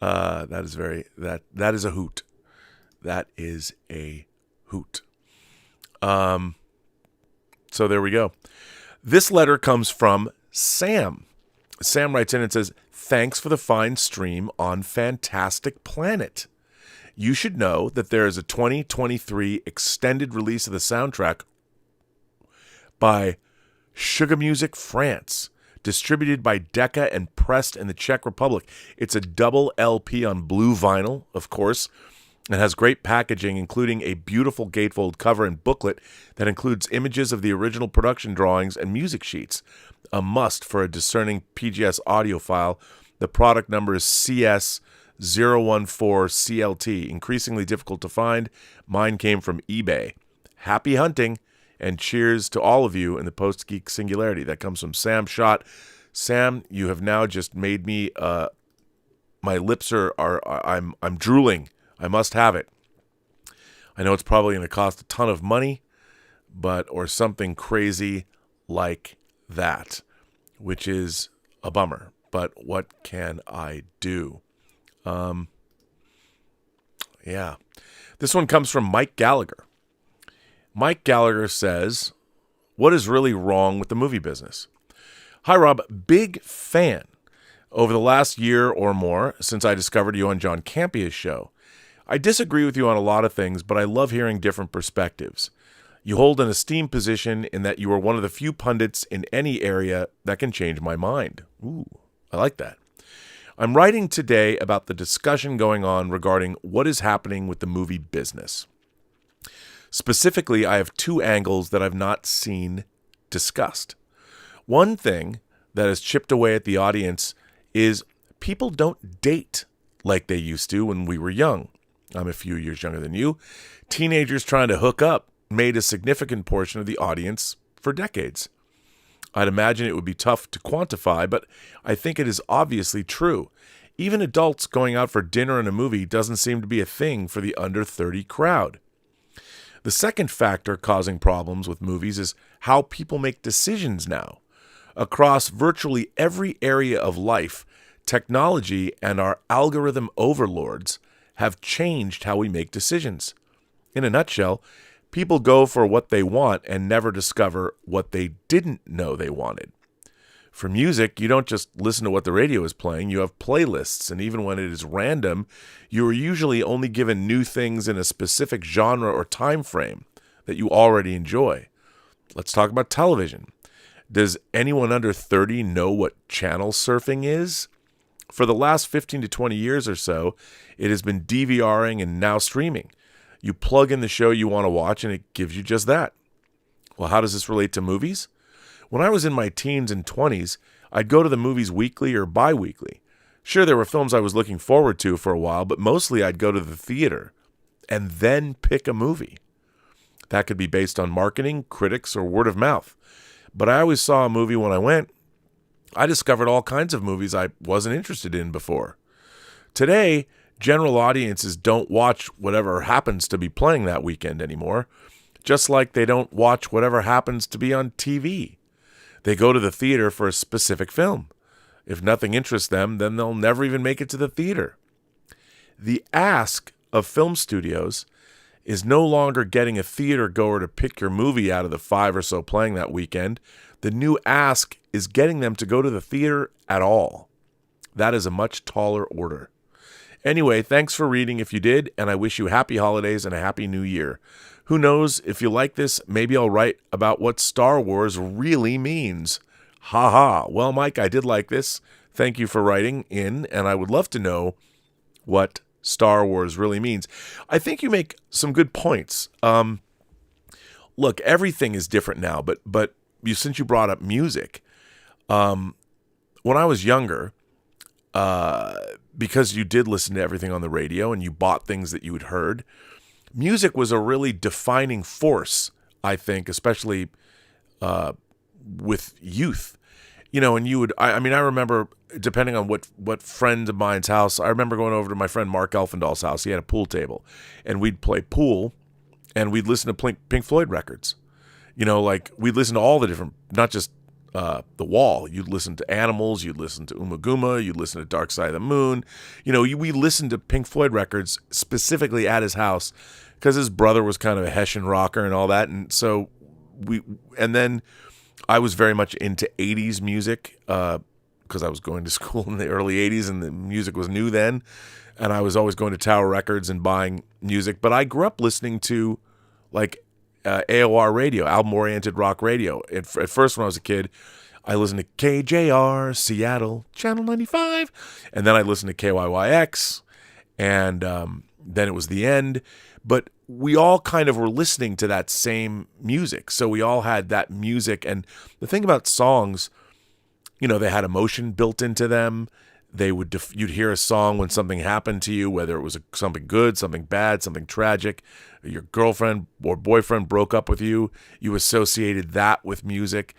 Speaker 1: That is a hoot. That is a hoot. So there we go. This letter comes from Sam. Sam writes in and says, "Thanks for the fine stream on Fantastic Planet. You should know that there is a 2023 extended release of the soundtrack by Sugar Music France, distributed by Decca and pressed in the Czech Republic. It's a double LP on blue vinyl, of course, and has great packaging, including a beautiful gatefold cover and booklet that includes images of the original production drawings and music sheets. A must for a discerning PGS audiophile. The product number is CS014CLT. Increasingly difficult to find. Mine came from eBay. Happy hunting. And cheers to all of you in the Post-Geek singularity. That comes from Sam Schott. Sam, you have now just made me, my lips I'm drooling. I must have it. I know it's probably going to cost a ton of money, or something crazy like that, which is a bummer. But what can I do? Yeah. This one comes from Mike Gallagher. Mike Gallagher says, what is really wrong with the movie business? Hi, Rob. Big fan. Over the last year or more, since I discovered you on John Campia's show, I disagree with you on a lot of things, but I love hearing different perspectives. You hold an esteemed position in that you are one of the few pundits in any area that can change my mind. Ooh, I like that. I'm writing today about the discussion going on regarding what is happening with the movie business. Specifically, I have two angles that I've not seen discussed. One thing that has chipped away at the audience is people don't date like they used to when we were young. I'm a few years younger than you. Teenagers trying to hook up made a significant portion of the audience for decades. I'd imagine it would be tough to quantify, but I think it is obviously true. Even adults going out for dinner and a movie doesn't seem to be a thing for the under 30 crowd. The second factor causing problems with movies is how people make decisions now. Across virtually every area of life, technology and our algorithm overlords have changed how we make decisions. In a nutshell, people go for what they want and never discover what they didn't know they wanted. For music, you don't just listen to what the radio is playing, you have playlists, and even when it is random, you are usually only given new things in a specific genre or time frame that you already enjoy. Let's talk about television. Does anyone under 30 know what channel surfing is? For the last 15 to 20 years or so, it has been DVRing and now streaming. You plug in the show you want to watch and it gives you just that. Well, how does this relate to movies? When I was in my teens and 20s, I'd go to the movies weekly or bi-weekly. Sure, there were films I was looking forward to for a while, but mostly I'd go to the theater and then pick a movie. That could be based on marketing, critics, or word of mouth. But I always saw a movie when I went. I discovered all kinds of movies I wasn't interested in before. Today, general audiences don't watch whatever happens to be playing that weekend anymore, just like they don't watch whatever happens to be on TV. They go to the theater for a specific film. If nothing interests them, then they'll never even make it to the theater. The ask of film studios is no longer getting a theater goer to pick your movie out of the 5 or so playing that weekend. The new ask is getting them to go to the theater at all. That is a much taller order. Anyway, thanks for reading if you did, and I wish you happy holidays and a happy new year. Who knows, if you like this, maybe I'll write about what Star Wars really means. Ha ha. Well, Mike, I did like this. Thank you for writing in, and I would love to know what Star Wars really means. I think you make some good points. Look, everything is different now, but since you brought up music, when I was younger, because you did listen to everything on the radio and you bought things that you had heard, music was a really defining force, I think, especially with youth. You know, and you would, I remember, depending on what friend of mine's house, I remember going over to my friend Mark Elfendall's house. He had a pool table, and we'd play pool, and we'd listen to Pink Floyd records. You know, like, we'd listen to all the different, not just The Wall. You'd listen to Animals, you'd listen to Uma Guma, you'd listen to Dark Side of the Moon. You know, we listened to Pink Floyd records specifically at his house because his brother was kind of a Hessian rocker and all that. And so then I was very much into 80s music because I was going to school in the early 80s and the music was new then. And I was always going to Tower Records and buying music. But I grew up listening to like AOR radio, album-oriented rock radio. At first, when I was a kid, I listened to KJR, Seattle, Channel 95. And then I listened to KYYX. And then it was The End. But we all kind of were listening to that same music. So we all had that music. And the thing about songs, you know, they had emotion built into them. you'd hear a song when something happened to you, whether it was something good, something bad, something tragic. Your girlfriend or boyfriend broke up with you. You associated that with music.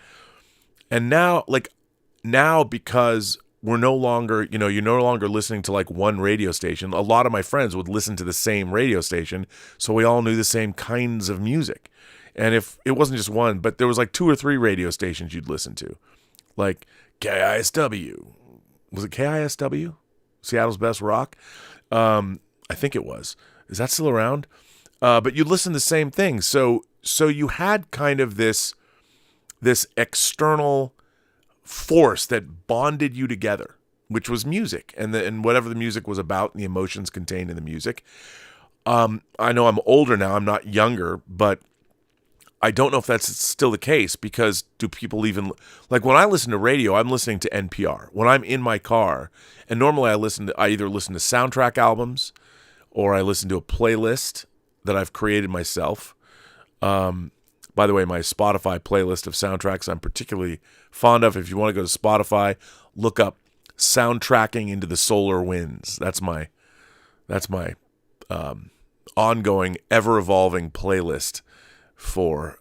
Speaker 1: And now because we're no longer, you're no longer listening to like one radio station. A lot of my friends would listen to the same radio station, so we all knew the same kinds of music. And if it wasn't just one, but there was like 2 or 3 radio stations you'd listen to, like KISW. Was it KISW? Seattle's Best Rock? I think it was. Is that still around? But you listen to the same thing. So you had kind of this external force that bonded you together, which was music, and whatever the music was about, and the emotions contained in the music. I know I'm older now. I'm not younger, but I don't know if that's still the case, because do people even, like when I listen to radio, I'm listening to NPR. When I'm in my car, and normally I either listen to soundtrack albums or I listen to a playlist that I've created myself. By the way, my Spotify playlist of soundtracks I'm particularly fond of. If you want to go to Spotify, look up Soundtracking into the Solar Winds. That's my ongoing, ever-evolving playlist for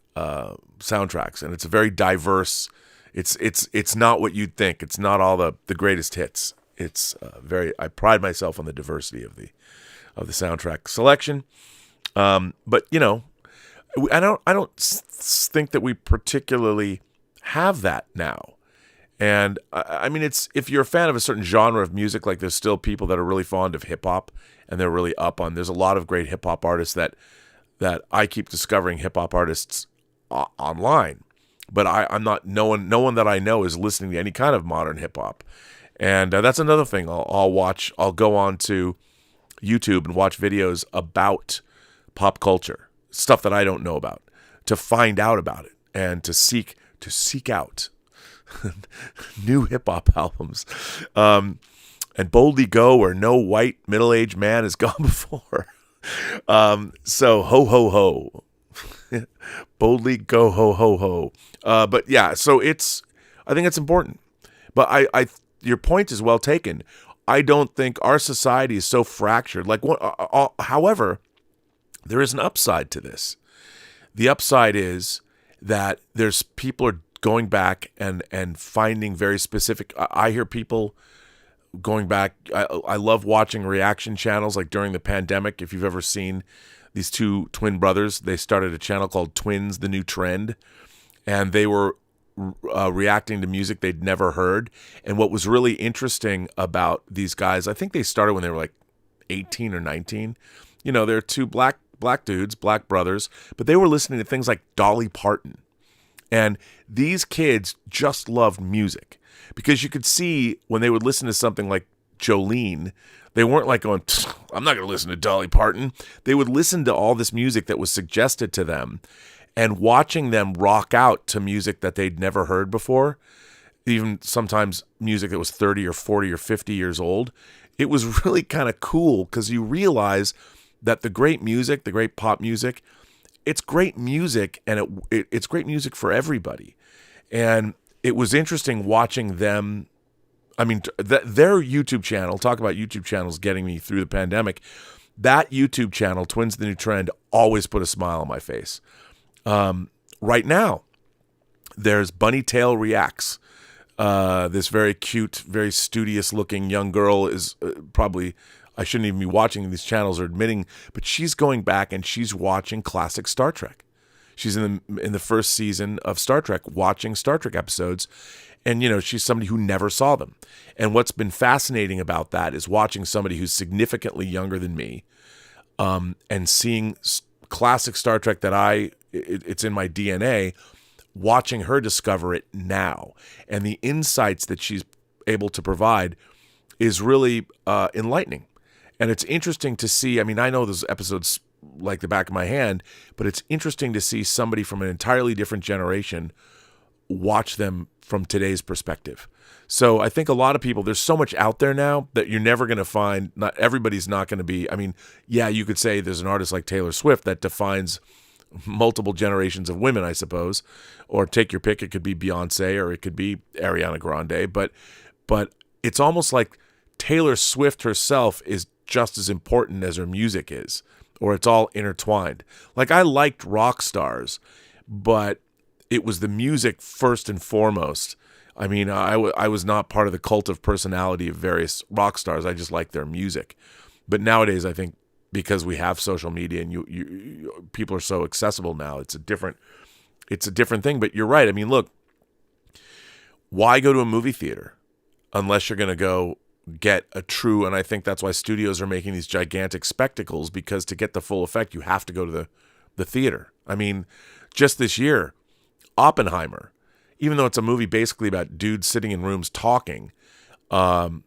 Speaker 1: soundtracks, and it's a very diverse. It's not what you'd think. It's not all the greatest hits. It's I pride myself on the diversity of the soundtrack selection. But I don't think that we particularly have that now. And I mean, it's, if you're a fan of a certain genre of music, like there's still people that are really fond of hip hop, and they're really up on. There's a lot of great hip hop artists that I keep discovering hip hop artists online, but I'm not. No one that I know is listening to any kind of modern hip hop, and that's another thing. I'll watch. I'll go on to YouTube and watch videos about pop culture, stuff that I don't know about, to find out about it, and to seek out new hip hop albums, and boldly go where no white middle-aged man has gone before. So ho ho ho, boldly go ho ho ho. But yeah, so I think it's important. But your point is well taken. I don't think our society is so fractured. Like, however, there is an upside to this. The upside is that there's people are going back and finding very specific. I hear people going back. I love watching reaction channels, like during the pandemic. If you've ever seen these 2 twin brothers, they started a channel called Twins, The New Trend, and they were reacting to music they'd never heard. And what was really interesting about these guys, I think they started when they were like 18 or 19. They're 2 black dudes, black brothers, but they were listening to things like Dolly Parton. And these kids just loved music, because you could see when they would listen to something like Jolene, they weren't like going, I'm not going to listen to Dolly Parton. They would listen to all this music that was suggested to them, and watching them rock out to music that they'd never heard before, even sometimes music that was 30 or 40 or 50 years old. It was really kind of cool, because you realize that the great music, the great pop music, it's great music, and it's great music for everybody. And it was interesting watching them. I mean, their YouTube channel, talk about YouTube channels getting me through the pandemic. That YouTube channel, Twins The New Trend, always put a smile on my face. Right now, there's Bunny Tail Reacts. This very cute, very studious looking young girl is probably, I shouldn't even be watching these channels or admitting, but she's going back and she's watching classic Star Trek. She's in the first season of Star Trek, watching Star Trek episodes, and she's somebody who never saw them. And what's been fascinating about that is watching somebody who's significantly younger than me, and seeing classic Star Trek that it's in my DNA, watching her discover it now, and the insights that she's able to provide is really enlightening. And it's interesting to see. I mean, I know those episodes like the back of my hand, but it's interesting to see somebody from an entirely different generation watch them from today's perspective. So I think a lot of people, there's so much out there now that you're never going to find, not everybody's not going to be, I mean, yeah, you could say there's an artist like Taylor Swift that defines multiple generations of women, I suppose, or take your pick. It could be Beyonce or it could be Ariana Grande, but it's almost like Taylor Swift herself is just as important as her music is, or it's all intertwined. Like, I liked rock stars, but it was the music first and foremost. I mean, I was not part of the cult of personality of various rock stars. I just liked their music. But nowadays, I think because we have social media and you people are so accessible now, it's a different thing. But you're right. I mean, look, why go to a movie theater unless you're going to go get a true, and I think that's why studios are making these gigantic spectacles, because to get the full effect, you have to go to the theater. I mean, just this year, Oppenheimer, even though it's a movie basically about dudes sitting in rooms talking, seeing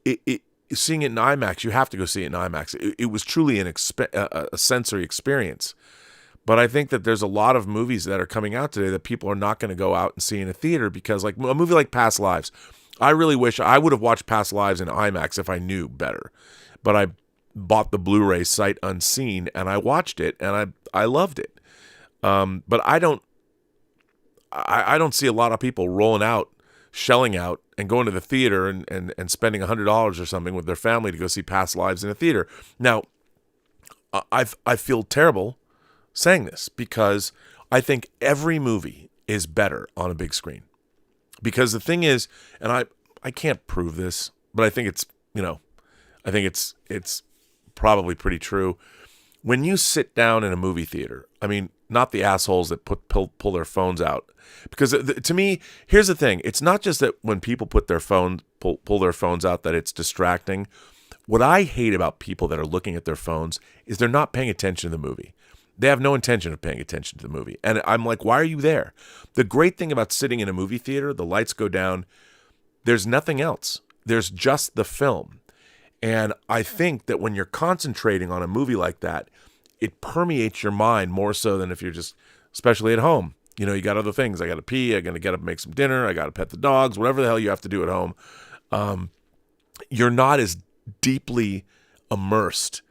Speaker 1: it in IMAX, you have to go see it in IMAX. It was truly a sensory experience. But I think that there's a lot of movies that are coming out today that people are not going to go out and see in a theater, because like a movie like Past Lives, I really wish I would have watched Past Lives in IMAX if I knew better. But I bought the Blu-ray sight unseen and I watched it and I loved it. But I don't see a lot of people rolling out, shelling out, and going to the theater and spending $100 or something with their family to go see Past Lives in a theater. Now, I feel terrible saying this, because I think every movie is better on a big screen. Because the thing is, and I can't prove this, but I think it's, I think it's probably pretty true. When you sit down in a movie theater, I mean, not the assholes that pull their phones out. Because to me, here's the thing. It's not just that when people pull their phones out that it's distracting. What I hate about people that are looking at their phones is they're not paying attention to the movie. They have no intention of paying attention to the movie. And I'm like, why are you there? The great thing about sitting in a movie theater, the lights go down, there's nothing else. There's just the film. And I think that when you're concentrating on a movie like that, it permeates your mind more so than if you're just, especially at home. You got other things. I got to pee. I got to get up and make some dinner. I got to pet the dogs, whatever the hell you have to do at home. You're not as deeply immersed.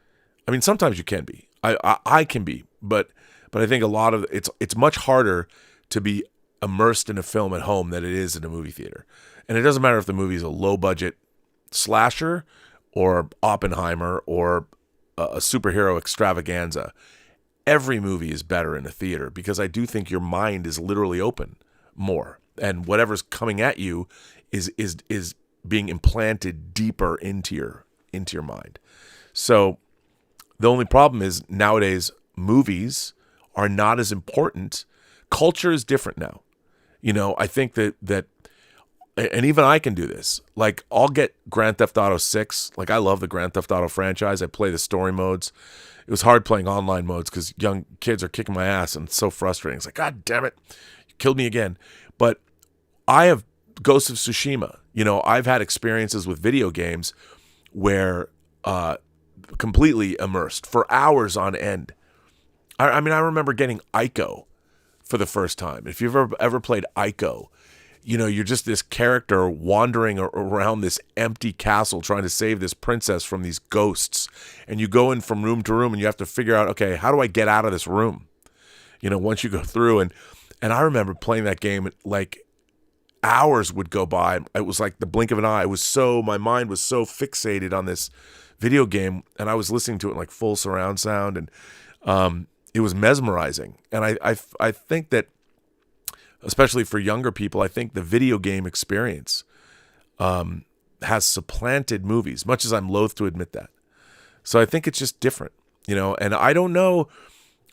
Speaker 1: I mean, sometimes you can be. I can be, but I think a lot of it's much harder to be immersed in a film at home than it is in a movie theater. And it doesn't matter if the movie is a low budget slasher or Oppenheimer or a superhero extravaganza. Every movie is better in a theater, because I do think your mind is literally open more, and whatever's coming at you is being implanted deeper into your mind. So the only problem is nowadays movies are not as important. Culture is different now. I think that and even I can do this. Like, I'll get Grand Theft Auto 6. Like, I love the Grand Theft Auto franchise. I play the story modes. It was hard playing online modes because young kids are kicking my ass, and it's so frustrating. It's like, God damn it, you killed me again. But I have Ghost of Tsushima. I've had experiences with video games where completely immersed for hours on end. I mean, I remember getting Ico for the first time. If you've ever played Ico, you're just this character wandering around this empty castle trying to save this princess from these ghosts. And you go in from room to room and you have to figure out, okay, how do I get out of this room? Once you go through. And I remember playing that game, like, hours would go by. It was like the blink of an eye. My mind was so fixated on this video game, and I was listening to it in like full surround sound, and it was mesmerizing. And I think that, especially for younger people, I think the video game experience has supplanted movies, much as I'm loath to admit that. So I think it's just different, and I don't know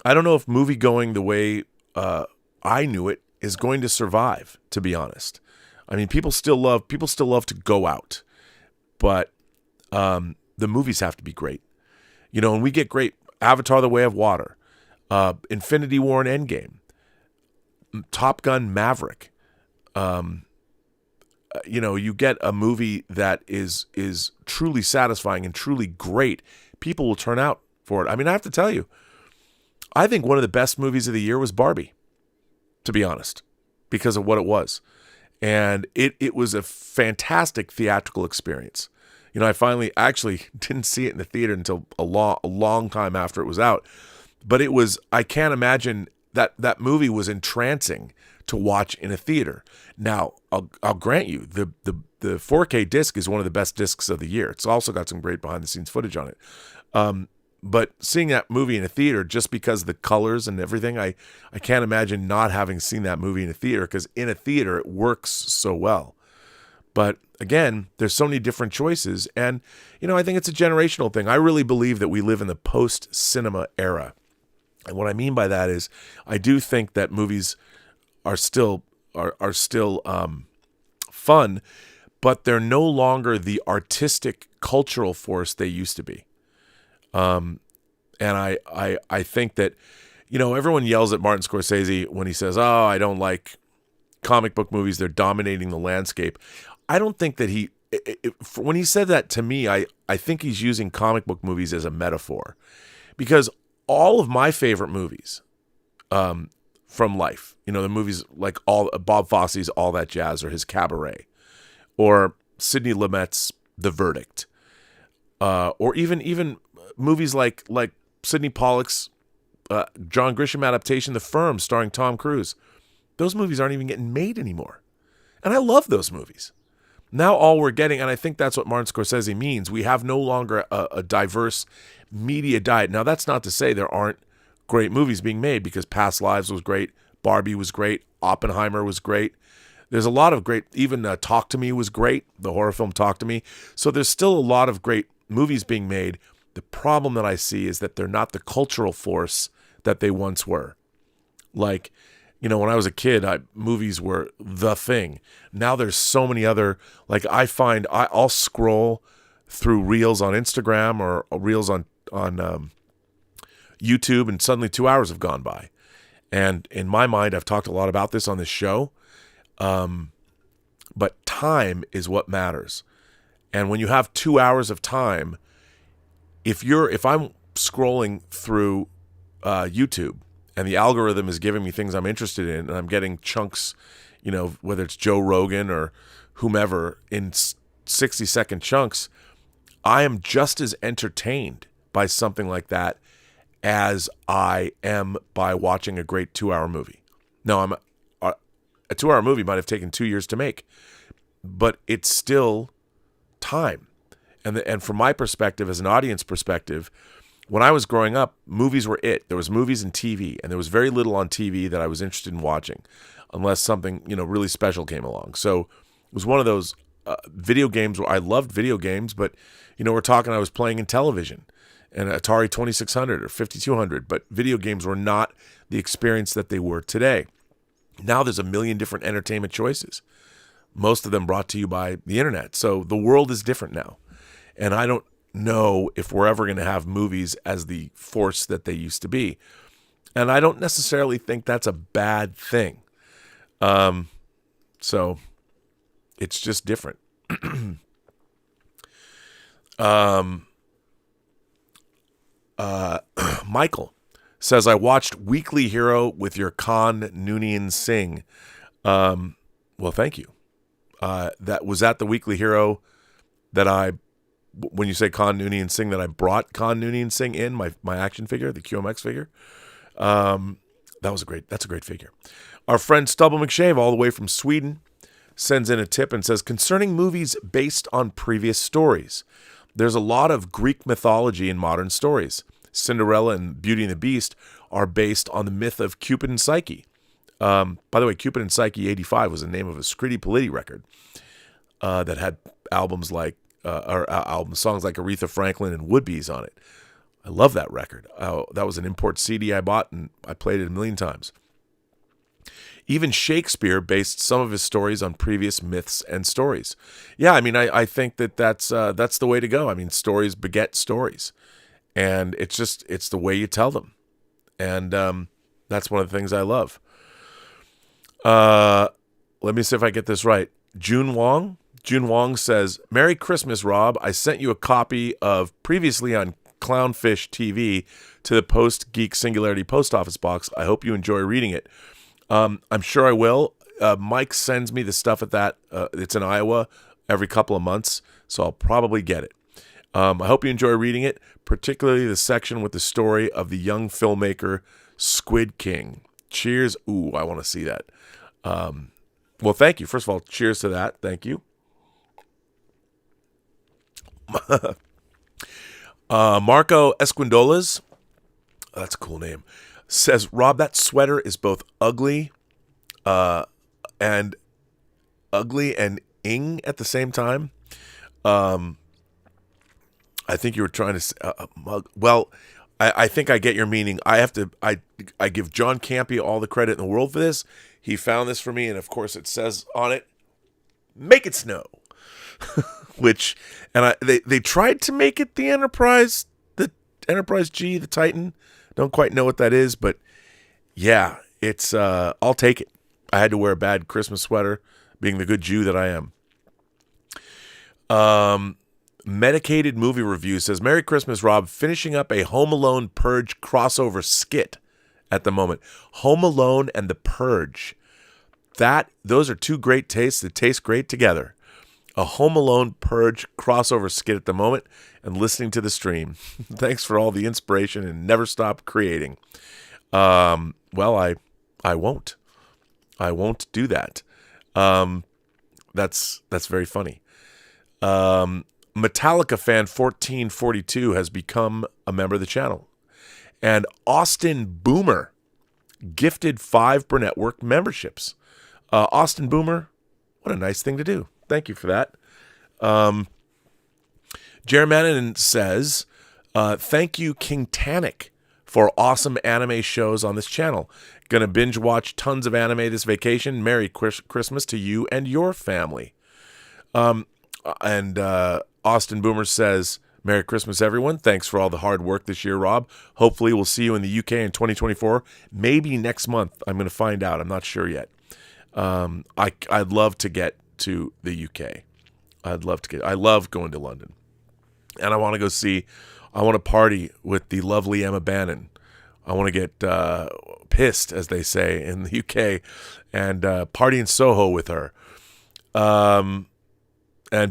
Speaker 1: if movie going the way I knew it is going to survive, to be honest. I mean, people still love to go out, but the movies have to be great, and we get great Avatar: The Way of Water, Infinity War and Endgame, Top Gun Maverick. You get a movie that is truly satisfying and truly great. People will turn out for it. I mean, I have to tell you, I think one of the best movies of the year was Barbie, to be honest, because of what it was. And it was a fantastic theatrical experience. I finally actually didn't see it in the theater until a long time after it was out. But I can't imagine that movie was entrancing to watch in a theater. Now, I'll grant you, the 4K disc is one of the best discs of the year. It's also got some great behind the scenes footage on it. But seeing that movie in a theater, just because of the colors and everything, I can't imagine not having seen that movie in a theater, because in a theater it works so well. But again, there's so many different choices, and I think it's a generational thing. I really believe that we live in the post-cinema era. And what I mean by that is, I do think that movies are still fun, but they're no longer the artistic, cultural force they used to be. And I think that, everyone yells at Martin Scorsese when he says, "Oh, I don't like comic book movies. They're dominating the landscape." I don't think that when he said that to me, I think he's using comic book movies as a metaphor, because all of my favorite movies, from life, the movies like all Bob Fosse's All That Jazz, or his Cabaret, or Sidney Lumet's The Verdict, or even movies like Sidney Pollack's John Grisham adaptation, The Firm, starring Tom Cruise. Those movies aren't even getting made anymore. And I love those movies. Now all we're getting, and I think that's what Martin Scorsese means, we have no longer a diverse media diet. Now, that's not to say there aren't great movies being made, because Past Lives was great, Barbie was great, Oppenheimer was great. There's a lot of great, even Talk to Me was great, the horror film Talk to Me. So there's still a lot of great movies being made. The problem that I see is that they're not the cultural force that they once were. Like, when I was a kid, movies were the thing. Now there's so many other, like, I find I'll scroll through reels on Instagram or reels on YouTube, and suddenly 2 hours have gone by. And in my mind, I've talked a lot about this on this show, but time is what matters. And when you have 2 hours of time, if I'm scrolling through YouTube, and the algorithm is giving me things I'm interested in, and I'm getting chunks, whether it's Joe Rogan or whomever, in 60-second chunks, I am just as entertained by something like that as I am by watching a great 2-hour movie. Now, a 2-hour movie might have taken 2 years to make, but it's still time. And from my perspective, as an audience perspective, when I was growing up, movies were it. There was movies and TV, and there was very little on TV that I was interested in watching, unless something, really special came along. So it was one of those video games where I loved video games, but, we're talking I was playing in television, and Atari 2600 or 5200, but video games were not the experience that they were today. Now there's a million different entertainment choices, most of them brought to you by the internet. So the world is different now, and I don't know if we're ever going to have movies as the force that they used to be. And I don't necessarily think that's a bad thing. So it's just different. Michael says, I watched Weekly Hero with your Khan Noonien Singh. Well, thank you. That was at the Weekly Hero that when you say Khan Noonien Singh, that I brought Khan Noonien Singh in, my action figure, the QMX figure. That's a great figure. Our friend Stubble McShave, all the way from Sweden, sends in a tip and says, concerning movies based on previous stories, there's a lot of Greek mythology in modern stories. Cinderella and Beauty and the Beast are based on the myth of Cupid and Psyche. By the way, Cupid and Psyche 85 was the name of a Scritti Politti record that had albums like songs like Aretha Franklin and Woodbees on it. I love that record. That was an import CD I bought, and I played it a million times. Even Shakespeare based some of his stories on previous myths and stories. Yeah, I mean, I think that's the way to go. I mean, stories beget stories, and it's the way you tell them, and that's one of the things I love. Let me see if I get this right. June Wong says, Merry Christmas, Rob. I sent you a copy of Previously on Clownfish TV to the Post-Geek Singularity post office box. I hope you enjoy reading it. I'm sure I will. Mike sends me the stuff at that. It's in Iowa every couple of months, so I'll probably get it. I hope you enjoy reading it, particularly the section with the story of the young filmmaker Squid King. Cheers. Ooh, I want to see that. Well, thank you. First of all, cheers to that. Thank you. Marco Esquindolas, that's a cool name, says, Rob, that sweater is both ugly and ing at the same time. I think you were trying to say, well, I think I get your meaning. I give John Campea all the credit in the world for this. He found this for me, and of course it says on it, "Make it snow." They tried to make it the Enterprise G, the Titan. Don't quite know what that is, but yeah, it's I'll take it. I had to wear a bad Christmas sweater, being the good Jew that I am. Medicated Movie Review says, Merry Christmas, Rob. Finishing up a Home Alone Purge crossover skit at the moment. Home Alone and The Purge. Those are two great tastes that taste great together. A Home Alone Purge crossover skit at the moment, and listening to the stream. Thanks for all the inspiration and never stop creating. Well, I won't. I won't do that. That's very funny. Metallica fan 1442 has become a member of the channel. And Austin Boomer gifted 5 Burnettwork memberships. Austin Boomer, what a nice thing to do. Thank you for that. Jermanin says, thank you, King Tannic, for awesome anime shows on this channel. Gonna binge watch tons of anime this vacation. Merry Christmas to you and your family. And Austin Boomer says, Merry Christmas, everyone. Thanks for all the hard work this year, Rob. Hopefully we'll see you in the UK in 2024. Maybe next month. I'm going to find out. I'm not sure yet. I'd love to get to the UK. I love going to London. And I want to party with the lovely Emma Bannon. I want to get pissed, as they say in the UK, and party in Soho with her. And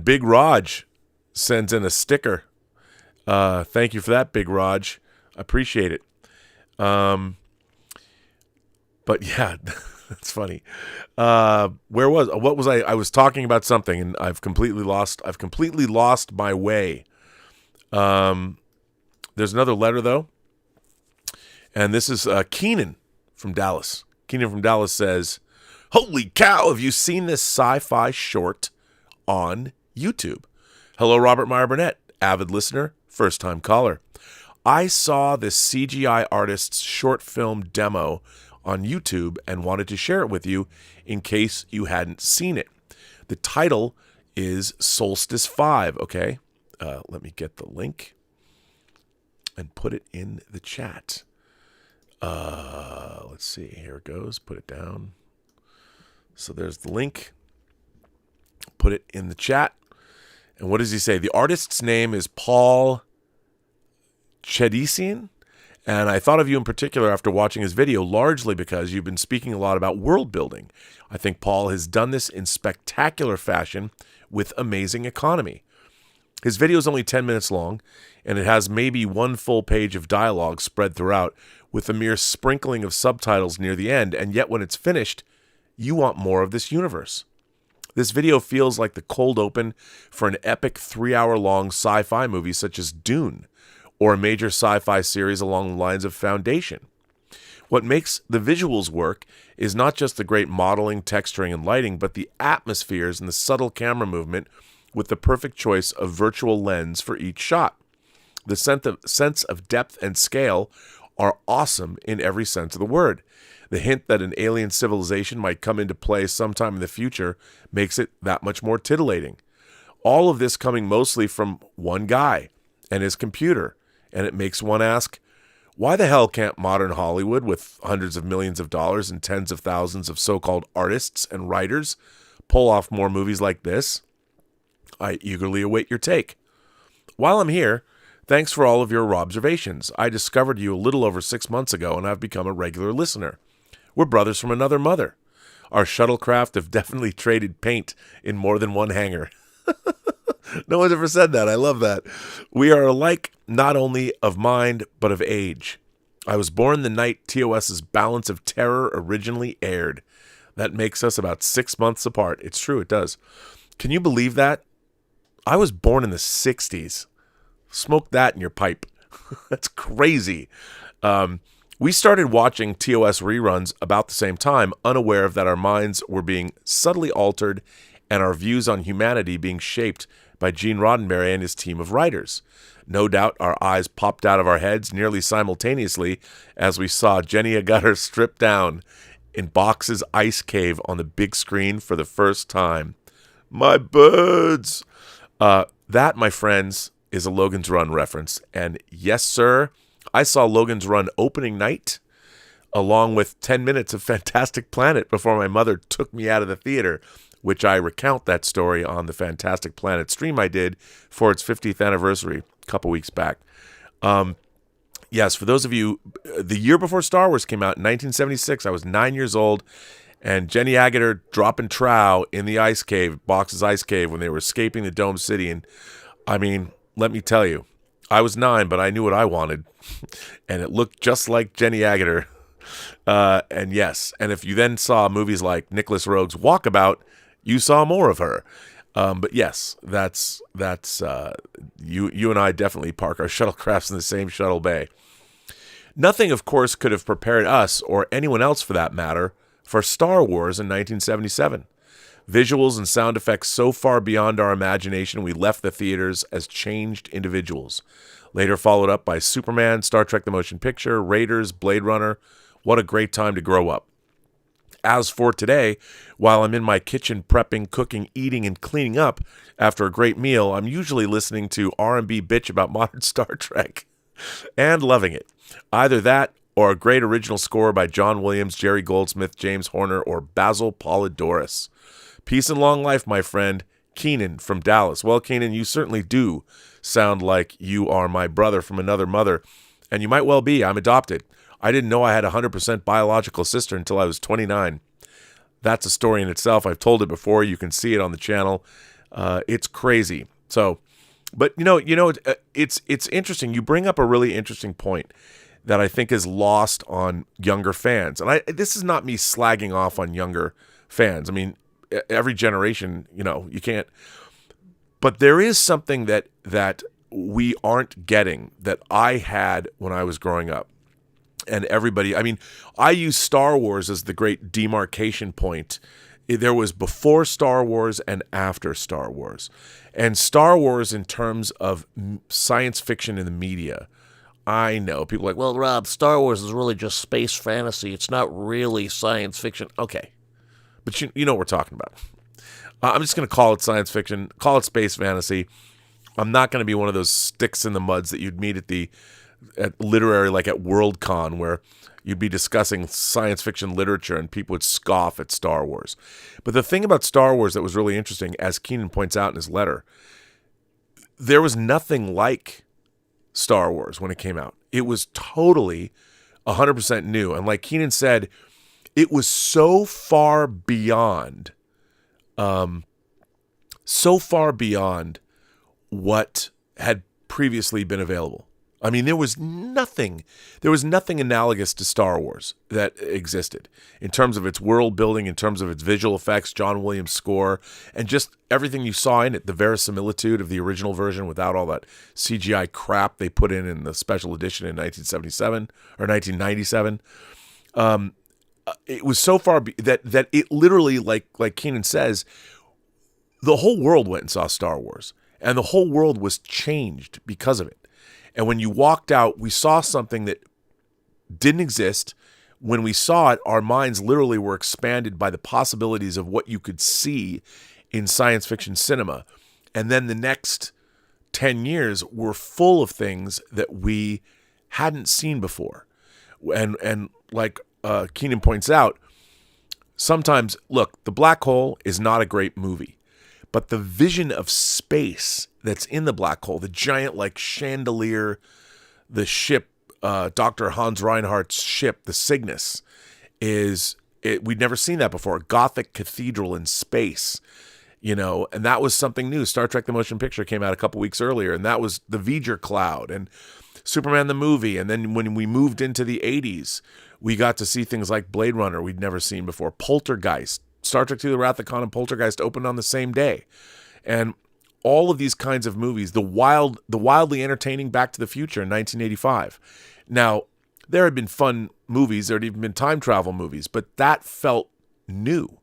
Speaker 1: Big Raj sends in a sticker. Thank you for that, Big Raj. I appreciate it. But yeah, that's funny. What was I? I was talking about something, and I've completely lost my way. There's another letter though, and this is Keenan from Dallas. Keenan from Dallas says, "Holy cow! Have you seen this sci-fi short on YouTube? Hello, Robert Meyer Burnett, avid listener, first-time caller. I saw this CGI artist's short film demo on YouTube and wanted to share it with you in case you hadn't seen it. The title is Solstice 5, okay? Let me get the link and put it in the chat. Let's see. Here it goes. Put it down. So there's the link. Put it in the chat. And what does he say? The artist's name is Paul Chedisian. And I thought of you in particular after watching his video, largely because you've been speaking a lot about world building. I think Paul has done this in spectacular fashion with amazing economy. His video is only 10 minutes long, and it has maybe one full page of dialogue spread throughout, with a mere sprinkling of subtitles near the end, and yet when it's finished, you want more of this universe. This video feels like the cold open for an epic 3-hour-long sci-fi movie such as Dune, or a major sci-fi series along the lines of Foundation. What makes the visuals work is not just the great modeling, texturing, and lighting, but the atmospheres and the subtle camera movement with the perfect choice of virtual lens for each shot. The sense of depth and scale are awesome in every sense of the word. The hint that an alien civilization might come into play sometime in the future makes it that much more titillating. All of this coming mostly from one guy and his computer, and it makes one ask, why the hell can't modern Hollywood, with hundreds of millions of dollars and tens of thousands of so-called artists and writers, pull off more movies like this? I eagerly await your take. While I'm here, thanks for all of your Robservations. I discovered you a little over 6 months ago, and I've become a regular listener. We're brothers from another mother. Our shuttlecraft have definitely traded paint in more than one hangar. No one's ever said that. I love that. We are alike not only of mind, but of age. I was born the night TOS's Balance of Terror originally aired. That makes us about 6 months apart. It's true, it does. Can you believe that? I was born in the 60s. Smoke that in your pipe. That's crazy. We started watching TOS reruns about the same time, unaware that our minds were being subtly altered and our views on humanity being shaped by Gene Roddenberry and his team of writers. No doubt our eyes popped out of our heads nearly simultaneously as we saw Jenny Agutter stripped down in Box's ice cave on the big screen for the first time. My birds! That, my friends, is a Logan's Run reference. And yes, sir, I saw Logan's Run opening night along with 10 minutes of Fantastic Planet before my mother took me out of the theater, which I recount that story on the Fantastic Planet stream I did for its 50th anniversary a couple weeks back. Yes, for those of you, the year before Star Wars came out in 1976, I was 9 years old, and Jenny Agutter dropping trow in the ice cave, Box's ice cave, when they were escaping the Dome City. And I mean, let me tell you, I was 9, but I knew what I wanted, and it looked just like Jenny Agutter. And yes, and if you then saw movies like Nicholas Roeg's Walkabout, you saw more of her. But yes, that's you and I definitely park our shuttlecrafts in the same shuttle bay. Nothing, of course, could have prepared us, or anyone else for that matter, for Star Wars in 1977. Visuals and sound effects so far beyond our imagination, we left the theaters as changed individuals. Later followed up by Superman, Star Trek the Motion Picture, Raiders, Blade Runner. What a great time to grow up. As for today, while I'm in my kitchen prepping, cooking, eating, and cleaning up after a great meal, I'm usually listening to R&B bitch about modern Star Trek and loving it. Either that or a great original score by John Williams, Jerry Goldsmith, James Horner, or Basil Polidorus. Peace and long life, my friend, Keenan from Dallas. Well, Keenan, you certainly do sound like you are my brother from another mother, and you might well be. I'm adopted. I didn't know I had a 100% biological sister until I was 29. That's a story in itself. I've told it before. You can see it on the channel. It's crazy. So, but it's interesting. You bring up a really interesting point that I think is lost on younger fans. And this is not me slagging off on younger fans. I mean, every generation, you can't. But there is something that we aren't getting that I had when I was growing up. And everybody, I mean, I use Star Wars as the great demarcation point. There was before Star Wars and after Star Wars. And Star Wars in terms of science fiction in the media, I know people are like, well, Rob, Star Wars is really just space fantasy. It's not really science fiction. Okay. But you know what we're talking about. I'm just going to call it science fiction, call it space fantasy. I'm not going to be one of those sticks in the muds that you'd meet at literary, like at Worldcon, where you'd be discussing science fiction literature and people would scoff at Star Wars. But the thing about Star Wars that was really interesting, as Keenan points out in his letter, there was nothing like Star Wars when it came out. It was totally 100% new. And like Keenan said, it was so far beyond what had previously been available. I mean, there was nothing analogous to Star Wars that existed in terms of its world building, in terms of its visual effects, John Williams' score, and just everything you saw in it, the verisimilitude of the original version without all that CGI crap they put in the special edition in 1977 or 1997. It was so far that it literally, like Keenan says, the whole world went and saw Star Wars, and the whole world was changed because of it. And when you walked out, we saw something that didn't exist. When we saw it, our minds literally were expanded by the possibilities of what you could see in science fiction cinema. And then the next 10 years were full of things that we hadn't seen before. And like Keenan points out, sometimes, look, The Black Hole is not a great movie, but the vision of space that's in the black hole, the giant like chandelier, the ship, Dr. Hans Reinhardt's ship, the Cygnus, we'd never seen that before. A Gothic cathedral in space, and that was something new. Star Trek the Motion Picture came out a couple weeks earlier, and that was the V'ger cloud. And Superman the movie. And then when we moved into the 80s, we got to see things like Blade Runner we'd never seen before. Poltergeist, Star Trek II, The Wrath of Khan and Poltergeist opened on the same day. And all of these kinds of movies, the wildly entertaining Back to the Future in 1985. Now, there had been fun movies, there had even been time travel movies, but that felt new,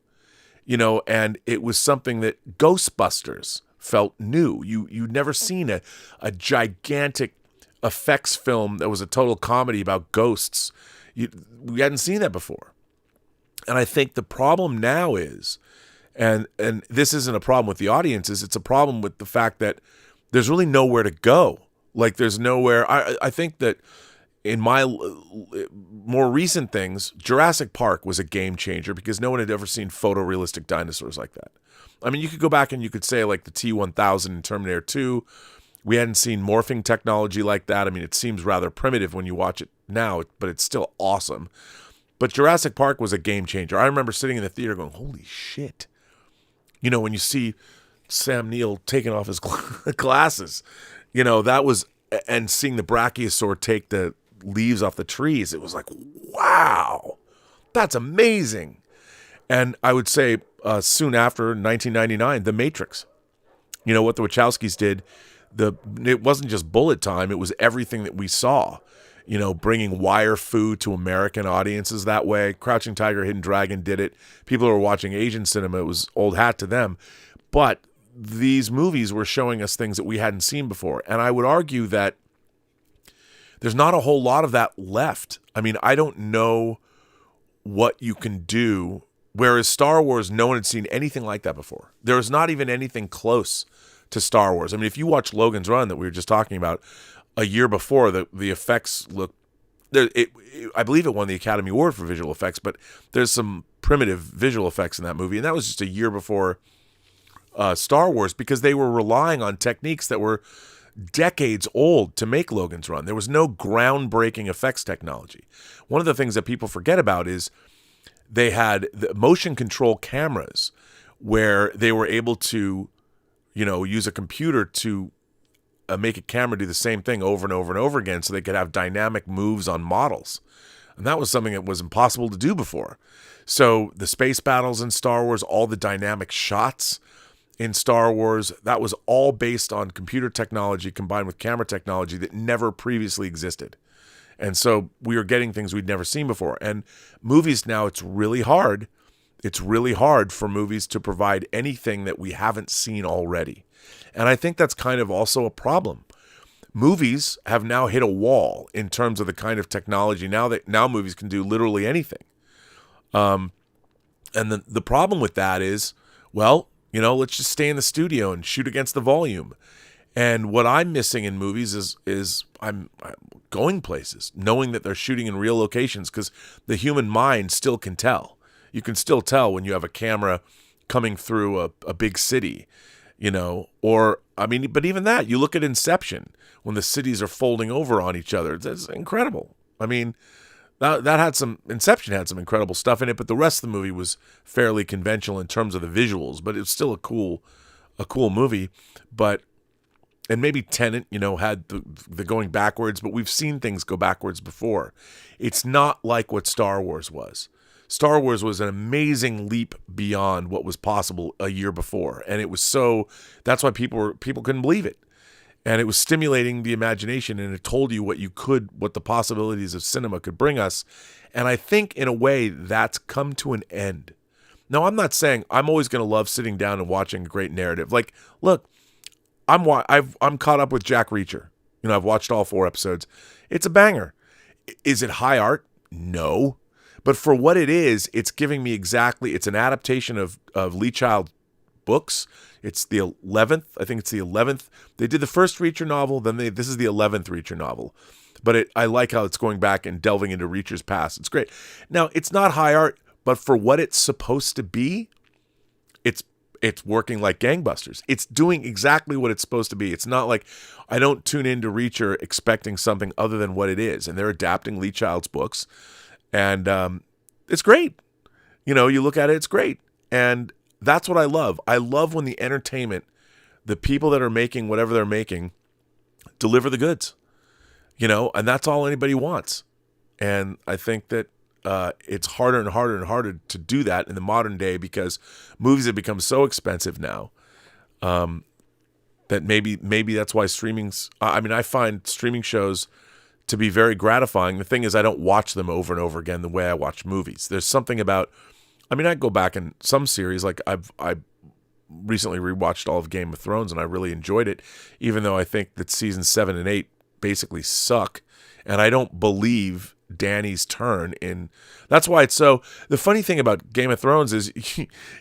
Speaker 1: and it was something that Ghostbusters felt new. You'd never seen a gigantic effects film that was a total comedy about ghosts. We hadn't seen that before. And I think the problem now is, and this isn't a problem with the audiences, it's a problem with the fact that there's really nowhere to go. Like there's nowhere. I think that in my more recent things, Jurassic Park was a game changer because no one had ever seen photorealistic dinosaurs like that. I mean, you could go back and you could say like the T-1000 in Terminator 2. We hadn't seen morphing technology like that. I mean, it seems rather primitive when you watch it now, but it's still awesome. But Jurassic Park was a game changer. I remember sitting in the theater going, holy shit. When you see Sam Neill taking off his glasses, that was, and seeing the brachiosaur take the leaves off the trees, it was like, wow, that's amazing. And I would say soon after 1999, The Matrix, what the Wachowskis did, it wasn't just bullet time, it was everything that we saw, bringing wire food to American audiences that way. Crouching Tiger, Hidden Dragon did it. People who were watching Asian cinema, it was old hat to them. But these movies were showing us things that we hadn't seen before. And I would argue that there's not a whole lot of that left. I mean, I don't know what you can do. Whereas Star Wars, no one had seen anything like that before. There was not even anything close to Star Wars. I mean, if you watch Logan's Run that we were just talking about, a year before, the effects look, I believe it won the Academy Award for visual effects, but there's some primitive visual effects in that movie. And that was just a year before Star Wars because they were relying on techniques that were decades old to make Logan's Run. There was no groundbreaking effects technology. One of the things that people forget about is they had the motion control cameras where they were able to, use a computer to make a camera do the same thing over and over and over again so they could have dynamic moves on models. And that was something that was impossible to do before. So the space battles in Star Wars, all the dynamic shots in Star Wars, that was all based on computer technology combined with camera technology that never previously existed. And so we were getting things we'd never seen before. And movies now, it's really hard. It's really hard for movies to provide anything that we haven't seen already. And I think that's kind of also a problem. Movies have now hit a wall in terms of the kind of technology now movies can do literally anything. And the problem with that is, well, let's just stay in the studio and shoot against the volume. And what I'm missing in movies is I'm going places, knowing that they're shooting in real locations, because the human mind still can tell. You can still tell when you have a camera coming through a big city, but even that, you look at Inception when the cities are folding over on each other. That's incredible. I mean, Inception had some incredible stuff in it, but the rest of the movie was fairly conventional in terms of the visuals, but it's still a cool movie. And maybe Tenet, had the going backwards, but we've seen things go backwards before. It's not like what Star Wars was. Star Wars was an amazing leap beyond what was possible a year before. And it was that's why people couldn't believe it. And it was stimulating the imagination, and it told you what the possibilities of cinema could bring us. And I think in a way that's come to an end. Now, I'm not saying I'm always going to love sitting down and watching a great narrative. Like, look, I'm caught up with Jack Reacher. I've watched all 4 episodes. It's a banger. Is it high art? No. But for what it is, it's giving me it's an adaptation of Lee Child books. It's the 11th. I think it's the 11th. They did the first Reacher novel, this is the 11th Reacher novel. But I like how it's going back and delving into Reacher's past. It's great. Now, it's not high art, but for what it's supposed to be, it's working like gangbusters. It's doing exactly what it's supposed to be. It's not like I don't tune into Reacher expecting something other than what it is. And they're adapting Lee Child's books. And it's great. You look at it, it's great. And that's what I love. I love when the entertainment, the people that are making whatever they're making, deliver the goods. and that's all anybody wants. And I think that it's harder and harder and harder to do that in the modern day because movies have become so expensive now that maybe that's why streaming's. I find streaming shows to be very gratifying. The thing is, I don't watch them over and over again the way I watch movies. There's something about. I go back in some series, like I recently rewatched all of Game of Thrones, and I really enjoyed it, even though I think that seasons 7 and 8 basically suck, and I don't believe Dany's turn in. That's why it's so. The funny thing about Game of Thrones is,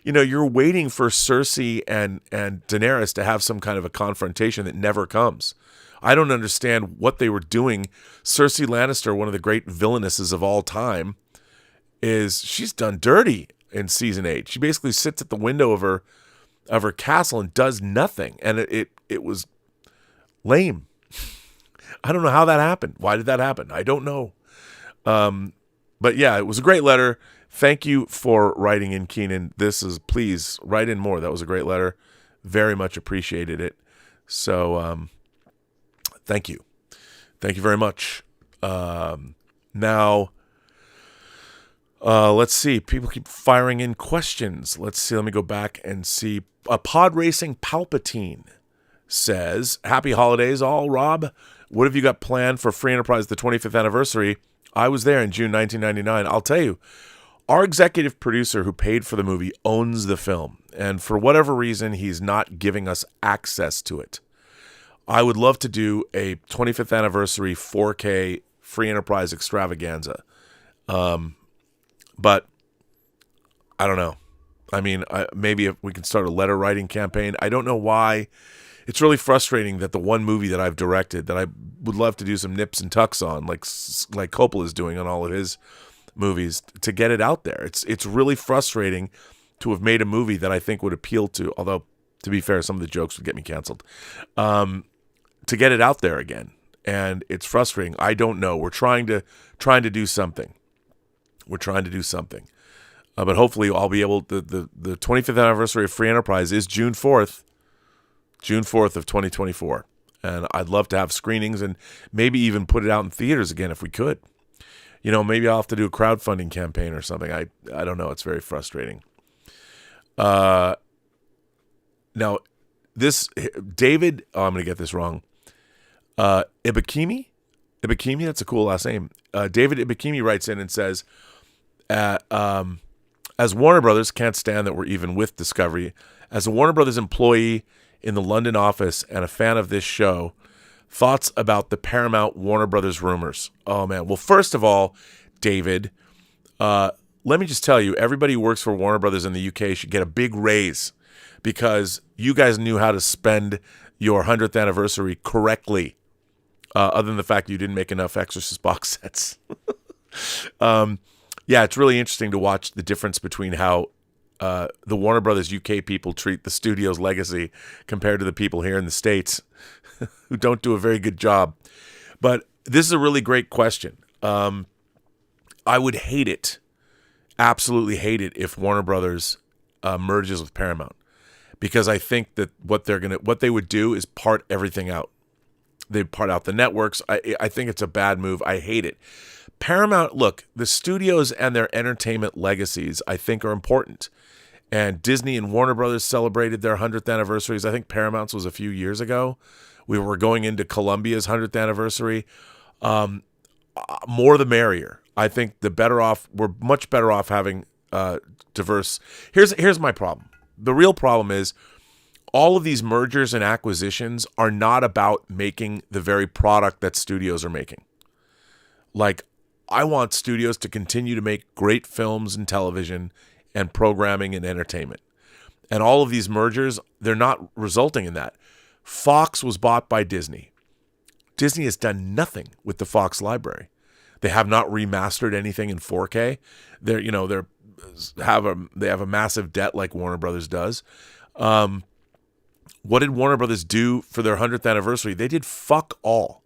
Speaker 1: you're waiting for Cersei and Daenerys to have some kind of a confrontation that never comes. I don't understand what they were doing. Cersei Lannister, one of the great villainesses of all time, she's done dirty in season 8. She basically sits at the window of her castle and does nothing, and it was lame. I don't know how that happened. Why did that happen? I don't know. But yeah, it was a great letter. Thank you for writing in, Keenan. Please write in more. That was a great letter. Very much appreciated it. So, thank you. Thank you very much. Now, let's see. People keep firing in questions. Let's see. Let me go back and see. Pod Racing Palpatine says, "Happy holidays, all, Rob. What have you got planned for Free Enterprise, the 25th anniversary? I was there in June 1999. I'll tell you, our executive producer who paid for the movie owns the film, and for whatever reason, he's not giving us access to it. I would love to do a 25th anniversary 4K Free Enterprise extravaganza. But I don't know. Maybe if we can start a letter writing campaign. I don't know why. It's really frustrating that the one movie that I've directed that I would love to do some nips and tucks on, like Coppola is doing on all of his movies, to get it out there. It's really frustrating to have made a movie that I think would appeal to, although to be fair, some of the jokes would get me canceled, to get it out there again. And it's frustrating. I don't know. We're trying to do something. But hopefully I'll be able to. The 25th anniversary of Free Enterprise is June 4th of 2024. And I'd love to have screenings and maybe even put it out in theaters again if we could. Maybe I'll have to do a crowdfunding campaign or something. I don't know. It's very frustrating. Now, this David, I'm going to get this wrong. Ibakimi, that's a cool last name. David Ibakimi writes in and says, as Warner Brothers, can't stand that we're even with Discovery, as a Warner Brothers employee in the London office and a fan of this show, thoughts about the Paramount Warner Brothers rumors. Oh man. Well, first of all, David, let me just tell you, everybody who works for Warner Brothers in the UK should get a big raise because you guys knew how to spend your 100th anniversary correctly. Other than the fact you didn't make enough Exorcist box sets. Yeah, it's really interesting to watch the difference between how the Warner Brothers UK people treat the studio's legacy compared to the people here in the States who don't do a very good job. But this is a really great question. I would hate it, absolutely hate it, if Warner Brothers merges with Paramount, because I think that what they would do is part everything out. They'd part out the networks. I think it's a bad move. I hate it. Paramount, look, the studios and their entertainment legacies, I think, are important. And Disney and Warner Brothers celebrated their 100th anniversaries. I think Paramount's was a few years ago. We were going into Columbia's 100th anniversary. More the merrier. I think we're much better off having diverse. Here's my problem. The real problem is all of these mergers and acquisitions are not about making the very product that studios are making. Like, I want studios to continue to make great films and television and programming and entertainment. And all of these mergers, they're not resulting in that. Fox was bought by Disney. Disney has done nothing with the Fox library. They have not remastered anything in 4K. They have a massive debt like Warner Brothers does. What did Warner Brothers do for their 100th anniversary? They did fuck all.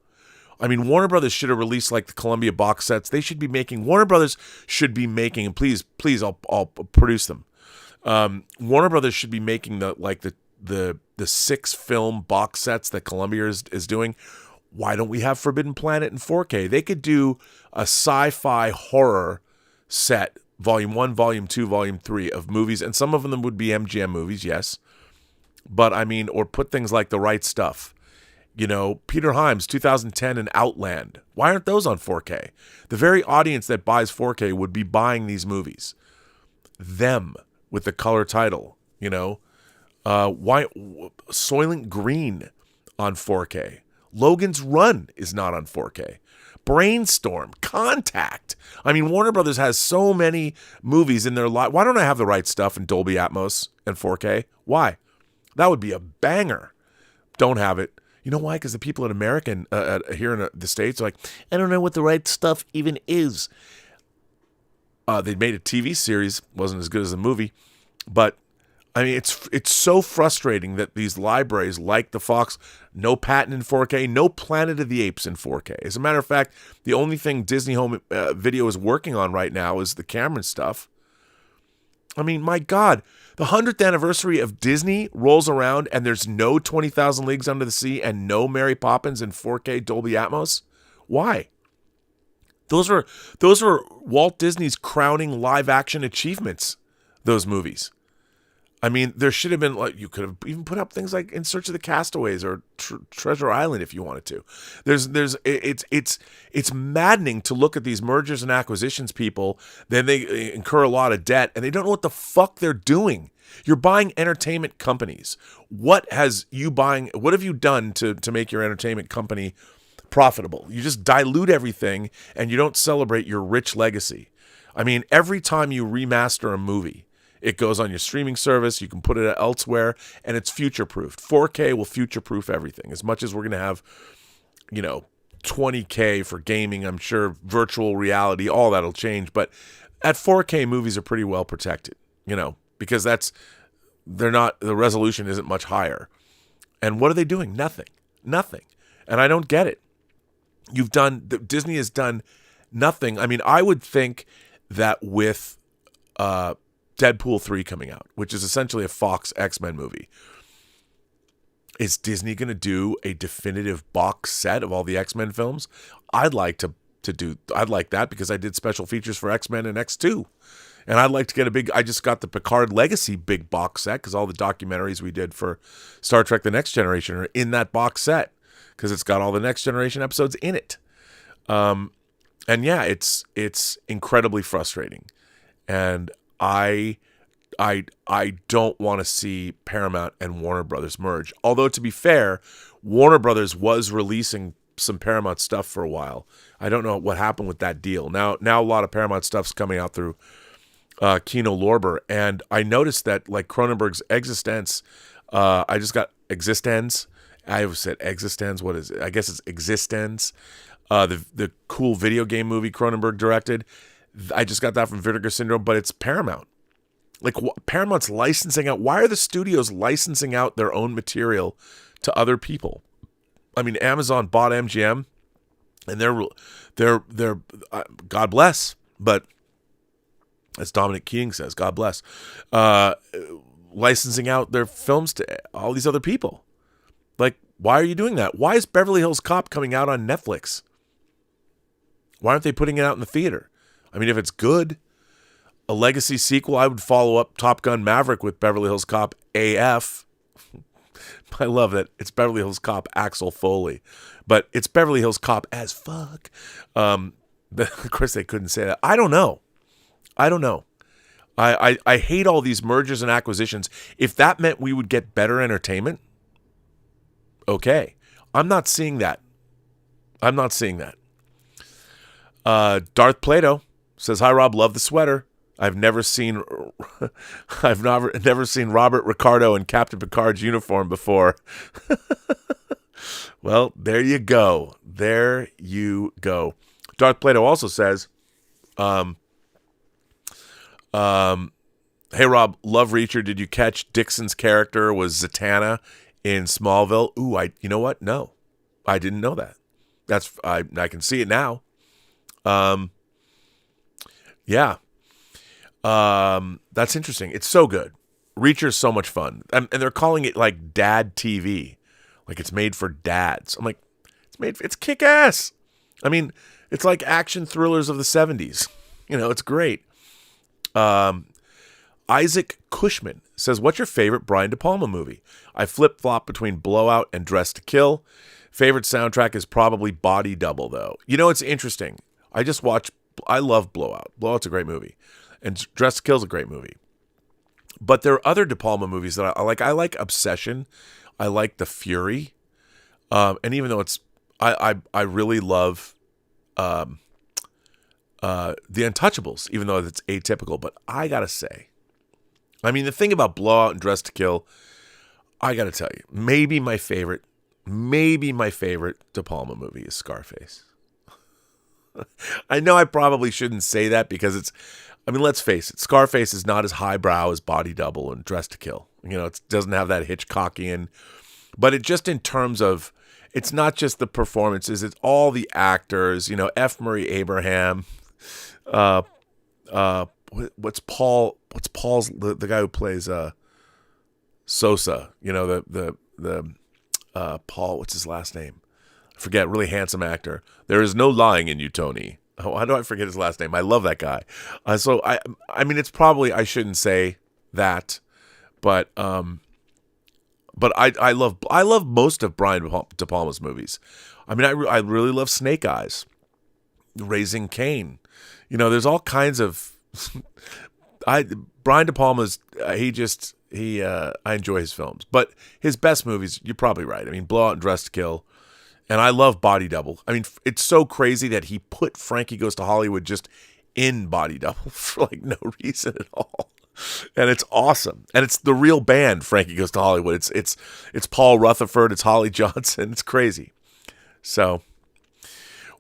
Speaker 1: I mean, Warner Brothers should have released like the Columbia box sets. They should be making. Warner Brothers should be making, and please, I'll produce them. Warner Brothers should be making the 6 film box sets that Columbia is doing. why don't we have Forbidden Planet in 4K? They could do a sci-fi horror set, volume 1, volume 2, volume 3 of movies, and some of them would be MGM movies, yes. But I mean, or put things like The Right Stuff. You know, Peter Hyams, 2010 and Outland. Why aren't those on 4K? The very audience that buys 4K would be buying these movies. Them with the color title, you know. Why Soylent Green on 4K? Logan's Run is not on 4K. Brainstorm, Contact. I mean, Warner Brothers has so many movies in their life. Why don't I have The Right Stuff in Dolby Atmos and 4K? Why? That would be a banger. Don't have it. You know why? Because the people in America, here in the States, are like, I don't know what The Right Stuff even is. They made a TV series, wasn't as good as the movie, but I mean, it's so frustrating that these libraries like the Fox, no Patton in 4K, no Planet of the Apes in 4K. As a matter of fact, the only thing Disney Home Video is working on right now is the Cameron stuff. I mean, my God, the 100th anniversary of Disney rolls around and there's no 20,000 Leagues Under the Sea and no Mary Poppins in 4K Dolby Atmos. Why? Those are Walt Disney's crowning live action achievements, those movies. I mean, there should have been, like, you could have even put up things like In Search of the Castaways or Treasure Island if you wanted to. It's maddening to look at these mergers and acquisitions people. Then they incur a lot of debt and they don't know what the fuck they're doing. You're buying entertainment companies. What have you done to make your entertainment company profitable? You just dilute everything and you don't celebrate your rich legacy. I mean, every time you remaster a movie, it goes on your streaming service. You can put it elsewhere, and it's future-proofed. 4K will future-proof everything. As much as we're going to have, 20K for gaming, I'm sure virtual reality, all that'll change. But at 4K, movies are pretty well protected, because the resolution isn't much higher. And what are they doing? Nothing. And I don't get it. Disney has done nothing. I mean, I would think that with Deadpool 3 coming out, which is essentially a Fox X-Men movie. Is Disney going to do a definitive box set of all the X-Men films? I'd like I'd like that because I did special features for X-Men and X2. And I'd like to get I just got the Picard Legacy big box set because all the documentaries we did for Star Trek The Next Generation are in that box set because it's got all the Next Generation episodes in it. And yeah, it's incredibly frustrating. And I don't want to see Paramount and Warner Brothers merge. Although, to be fair, Warner Brothers was releasing some Paramount stuff for a while. I don't know what happened with that deal. Now a lot of Paramount stuff's coming out through Kino Lorber, and I noticed that, like Cronenberg's Existence, I just got Existence. I said Existence. What is it? I guess it's Existence. The cool video game movie Cronenberg directed. I just got that from Vinegar Syndrome, but it's Paramount. Like, Paramount's licensing out. Why are the studios licensing out their own material to other people? I mean, Amazon bought MGM, and they're God bless, but as Dominic Keating says, God bless, licensing out their films to all these other people. Like, why are you doing that? Why is Beverly Hills Cop coming out on Netflix? Why aren't they putting it out in the theater? I mean, if it's good, a legacy sequel, I would follow up Top Gun Maverick with Beverly Hills Cop AF. I love that it's Beverly Hills Cop Axel Foley, but it's Beverly Hills Cop as fuck. Of course, they couldn't say that. I don't know. I hate all these mergers and acquisitions. If that meant we would get better entertainment, okay. I'm not seeing that. Darth Plato says, "Hi Rob, love the sweater. I've never seen Robert Ricardo in Captain Picard's uniform before." Well, there you go. Darth Plato also says, "Hey Rob, love Reacher. Did you catch Dixon's character was Zatanna in Smallville?" Ooh, you know what? No, I didn't know that. I can see it now. Yeah. That's interesting. It's so good. Reacher's so much fun. And they're calling it like dad TV. Like it's made for dads. I'm like, it's It's kick ass. I mean, it's like action thrillers of the 70s. It's great. Isaac Cushman says, what's your favorite Brian De Palma movie? I flip-flop between Blowout and Dress to Kill. Favorite soundtrack is probably Body Double, though. It's interesting. I love Blowout. Blowout's a great movie. And Dress to Kill is a great movie. But there are other De Palma movies that I like. I like Obsession. I like The Fury. And even though I really love The Untouchables, even though it's atypical. But I got to say, the thing about Blowout and Dress to Kill, I got to tell you, maybe my favorite De Palma movie is Scarface. I know I probably shouldn't say that because let's face it, Scarface is not as highbrow as Body Double and Dress to Kill. It doesn't have that Hitchcockian, but it just in terms of, it's not just the performances, it's all the actors, F. Murray Abraham, what's Paul's, the guy who plays, Sosa, the Paul, what's his last name? I forget, really handsome actor. There is no lying in you, Tony. Oh, why do I forget his last name? I love that guy. So it's probably, I shouldn't say that, but I love most of Brian De Palma's movies. I really love Snake Eyes, Raising Cain. There's all kinds of, Brian De Palma's, I enjoy his films, but his best movies, you're probably right. Blowout and Dress to Kill. And I love Body Double. It's so crazy that he put Frankie Goes to Hollywood just in Body Double for no reason at all. And it's awesome. And it's the real band, Frankie Goes to Hollywood. It's Paul Rutherford, it's Holly Johnson. It's crazy. So,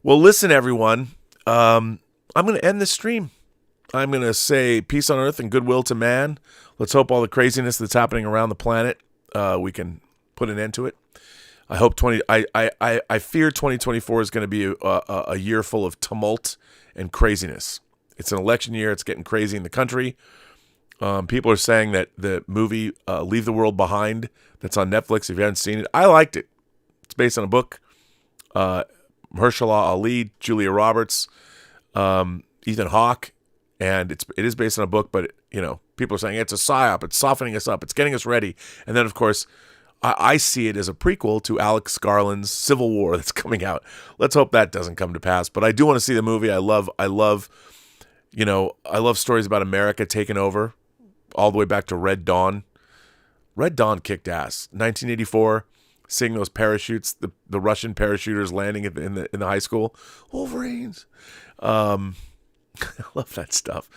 Speaker 1: well, listen, everyone. I'm going to end this stream. I'm going to say peace on earth and goodwill to man. Let's hope all the craziness that's happening around the planet, we can put an end to it. I hope I fear 2024 is going to be a year full of tumult and craziness. It's an election year. It's getting crazy in the country. People are saying that the movie Leave the World Behind that's on Netflix, if you haven't seen it, I liked it. It's based on a book. Mahershala Ali, Julia Roberts, Ethan Hawke, and it is based on a book, but people are saying it's a psyop. It's softening us up. It's getting us ready. And then, of course, I see it as a prequel to Alex Garland's Civil War that's coming out. Let's hope that doesn't come to pass. But I do want to see the movie. I love stories about America taking over, all the way back to Red Dawn. Red Dawn kicked ass. 1984, seeing those parachutes, the Russian parachuters landing in the high school. Wolverines. I love that stuff.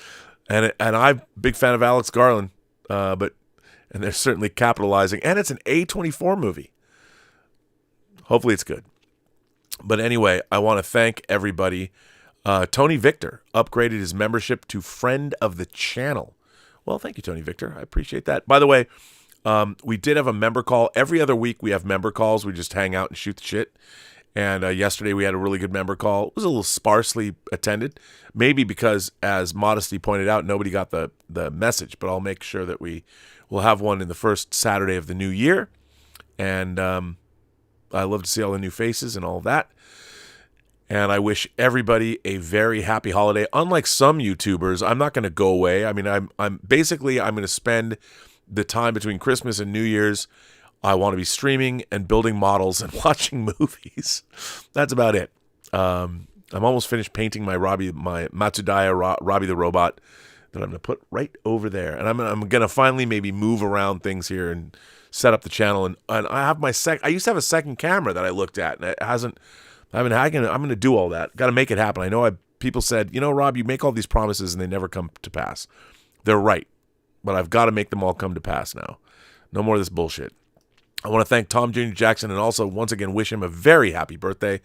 Speaker 1: And I'm a big fan of Alex Garland, and they're certainly capitalizing. And it's an A24 movie. Hopefully it's good. But anyway, I want to thank everybody. Tony Victor upgraded his membership to Friend of the Channel. Well, thank you, Tony Victor. I appreciate that. By the way, we did have a member call. Every other week we have member calls. We just hang out and shoot the shit. And yesterday we had a really good member call. It was a little sparsely attended. Maybe because, as Modesty pointed out, nobody got the message. But I'll make sure that we will have one in the first Saturday of the new year. And I love to see all the new faces and all of that. And I wish everybody a very happy holiday. Unlike some YouTubers, I'm not going to go away. I'm going to spend the time between Christmas and New Year's. I want to be streaming and building models and watching movies. That's about it. I'm almost finished painting my Matsudaya Robbie the Robot that I'm going to put right over there. And I'm going to finally maybe move around things here and set up the channel. And I have I used to have a second camera that I looked at, and it hasn't. I'm going to do all that. Got to make it happen. I know people said, Rob, you make all these promises and they never come to pass. They're right. But I've got to make them all come to pass now. No more of this bullshit. I want to thank Tom Jr. Jackson and also once again wish him a very happy birthday.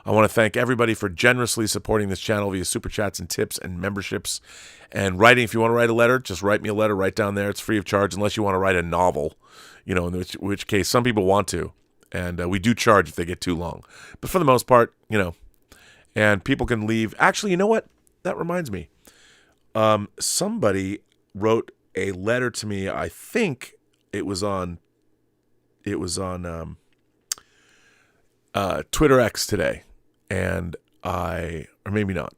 Speaker 1: I want to thank everybody for generously supporting this channel via super chats and tips and memberships and writing. If you want to write a letter, just write me a letter right down there. It's free of charge unless you want to write a novel, in which case some people want to. And we do charge if they get too long. But for the most part, and people can leave. Actually, you know what? That reminds me. Somebody wrote a letter to me. I think it was on Twitter X today, and or maybe not.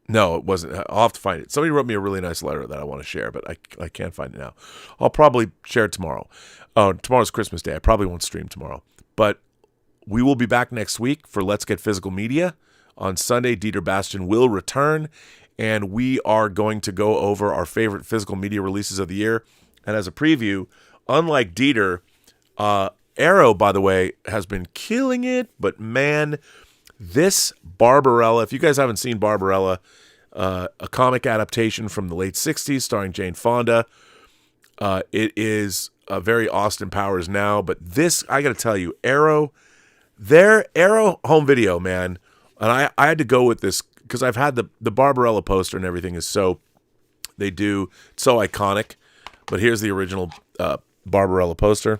Speaker 1: No, it wasn't. I'll have to find it. Somebody wrote me a really nice letter that I want to share, but I can't find it now. I'll probably share it tomorrow. Oh, tomorrow's Christmas Day. I probably won't stream tomorrow. But we will be back next week for Let's Get Physical Media. On Sunday, Dieter Bastian will return, and we are going to go over our favorite physical media releases of the year. And as a preview, unlike Dieter, Arrow, by the way, has been killing it, but man, this Barbarella, if you guys haven't seen Barbarella, a comic adaptation from the late 60s starring Jane Fonda, it is very Austin Powers now, but this, I got to tell you, Arrow home video, man, and I had to go with this because I've had the Barbarella poster and everything is so iconic, but here's the original Barbarella poster.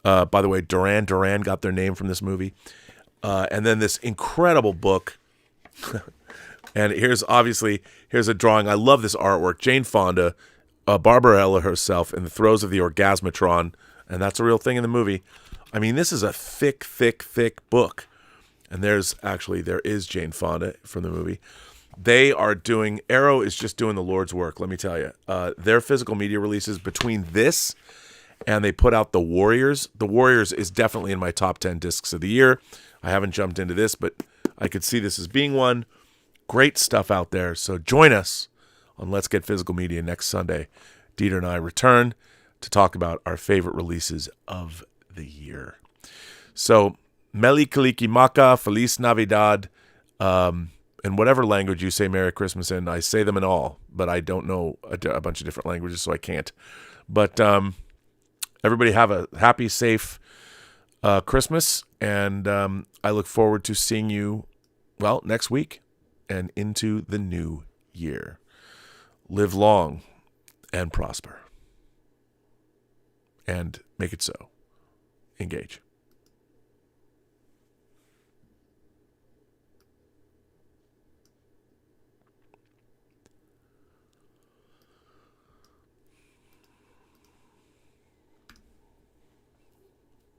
Speaker 1: By the way, Duran Duran got their name from this movie. And then this incredible book. And here's a drawing. I love this artwork. Jane Fonda, Barbarella herself, in the throes of the orgasmatron. And that's a real thing in the movie. I mean, this is a thick, thick, thick book. And there is Jane Fonda from the movie. Arrow is just doing the Lord's work, let me tell you. Their physical media releases between this and they put out The Warriors. The Warriors is definitely in my top 10 discs of the year. I haven't jumped into this, but I could see this as being one. Great stuff out there. So join us on Let's Get Physical Media next Sunday. Dieter and I return to talk about our favorite releases of the year. So, Meli Kalikimaka, Feliz Navidad, in whatever language you say Merry Christmas in. I say them in all, but I don't know a bunch of different languages, so I can't. But everybody have a happy, safe Christmas, and I look forward to seeing you, next week and into the new year. Live long and prosper. And make it so. Engage.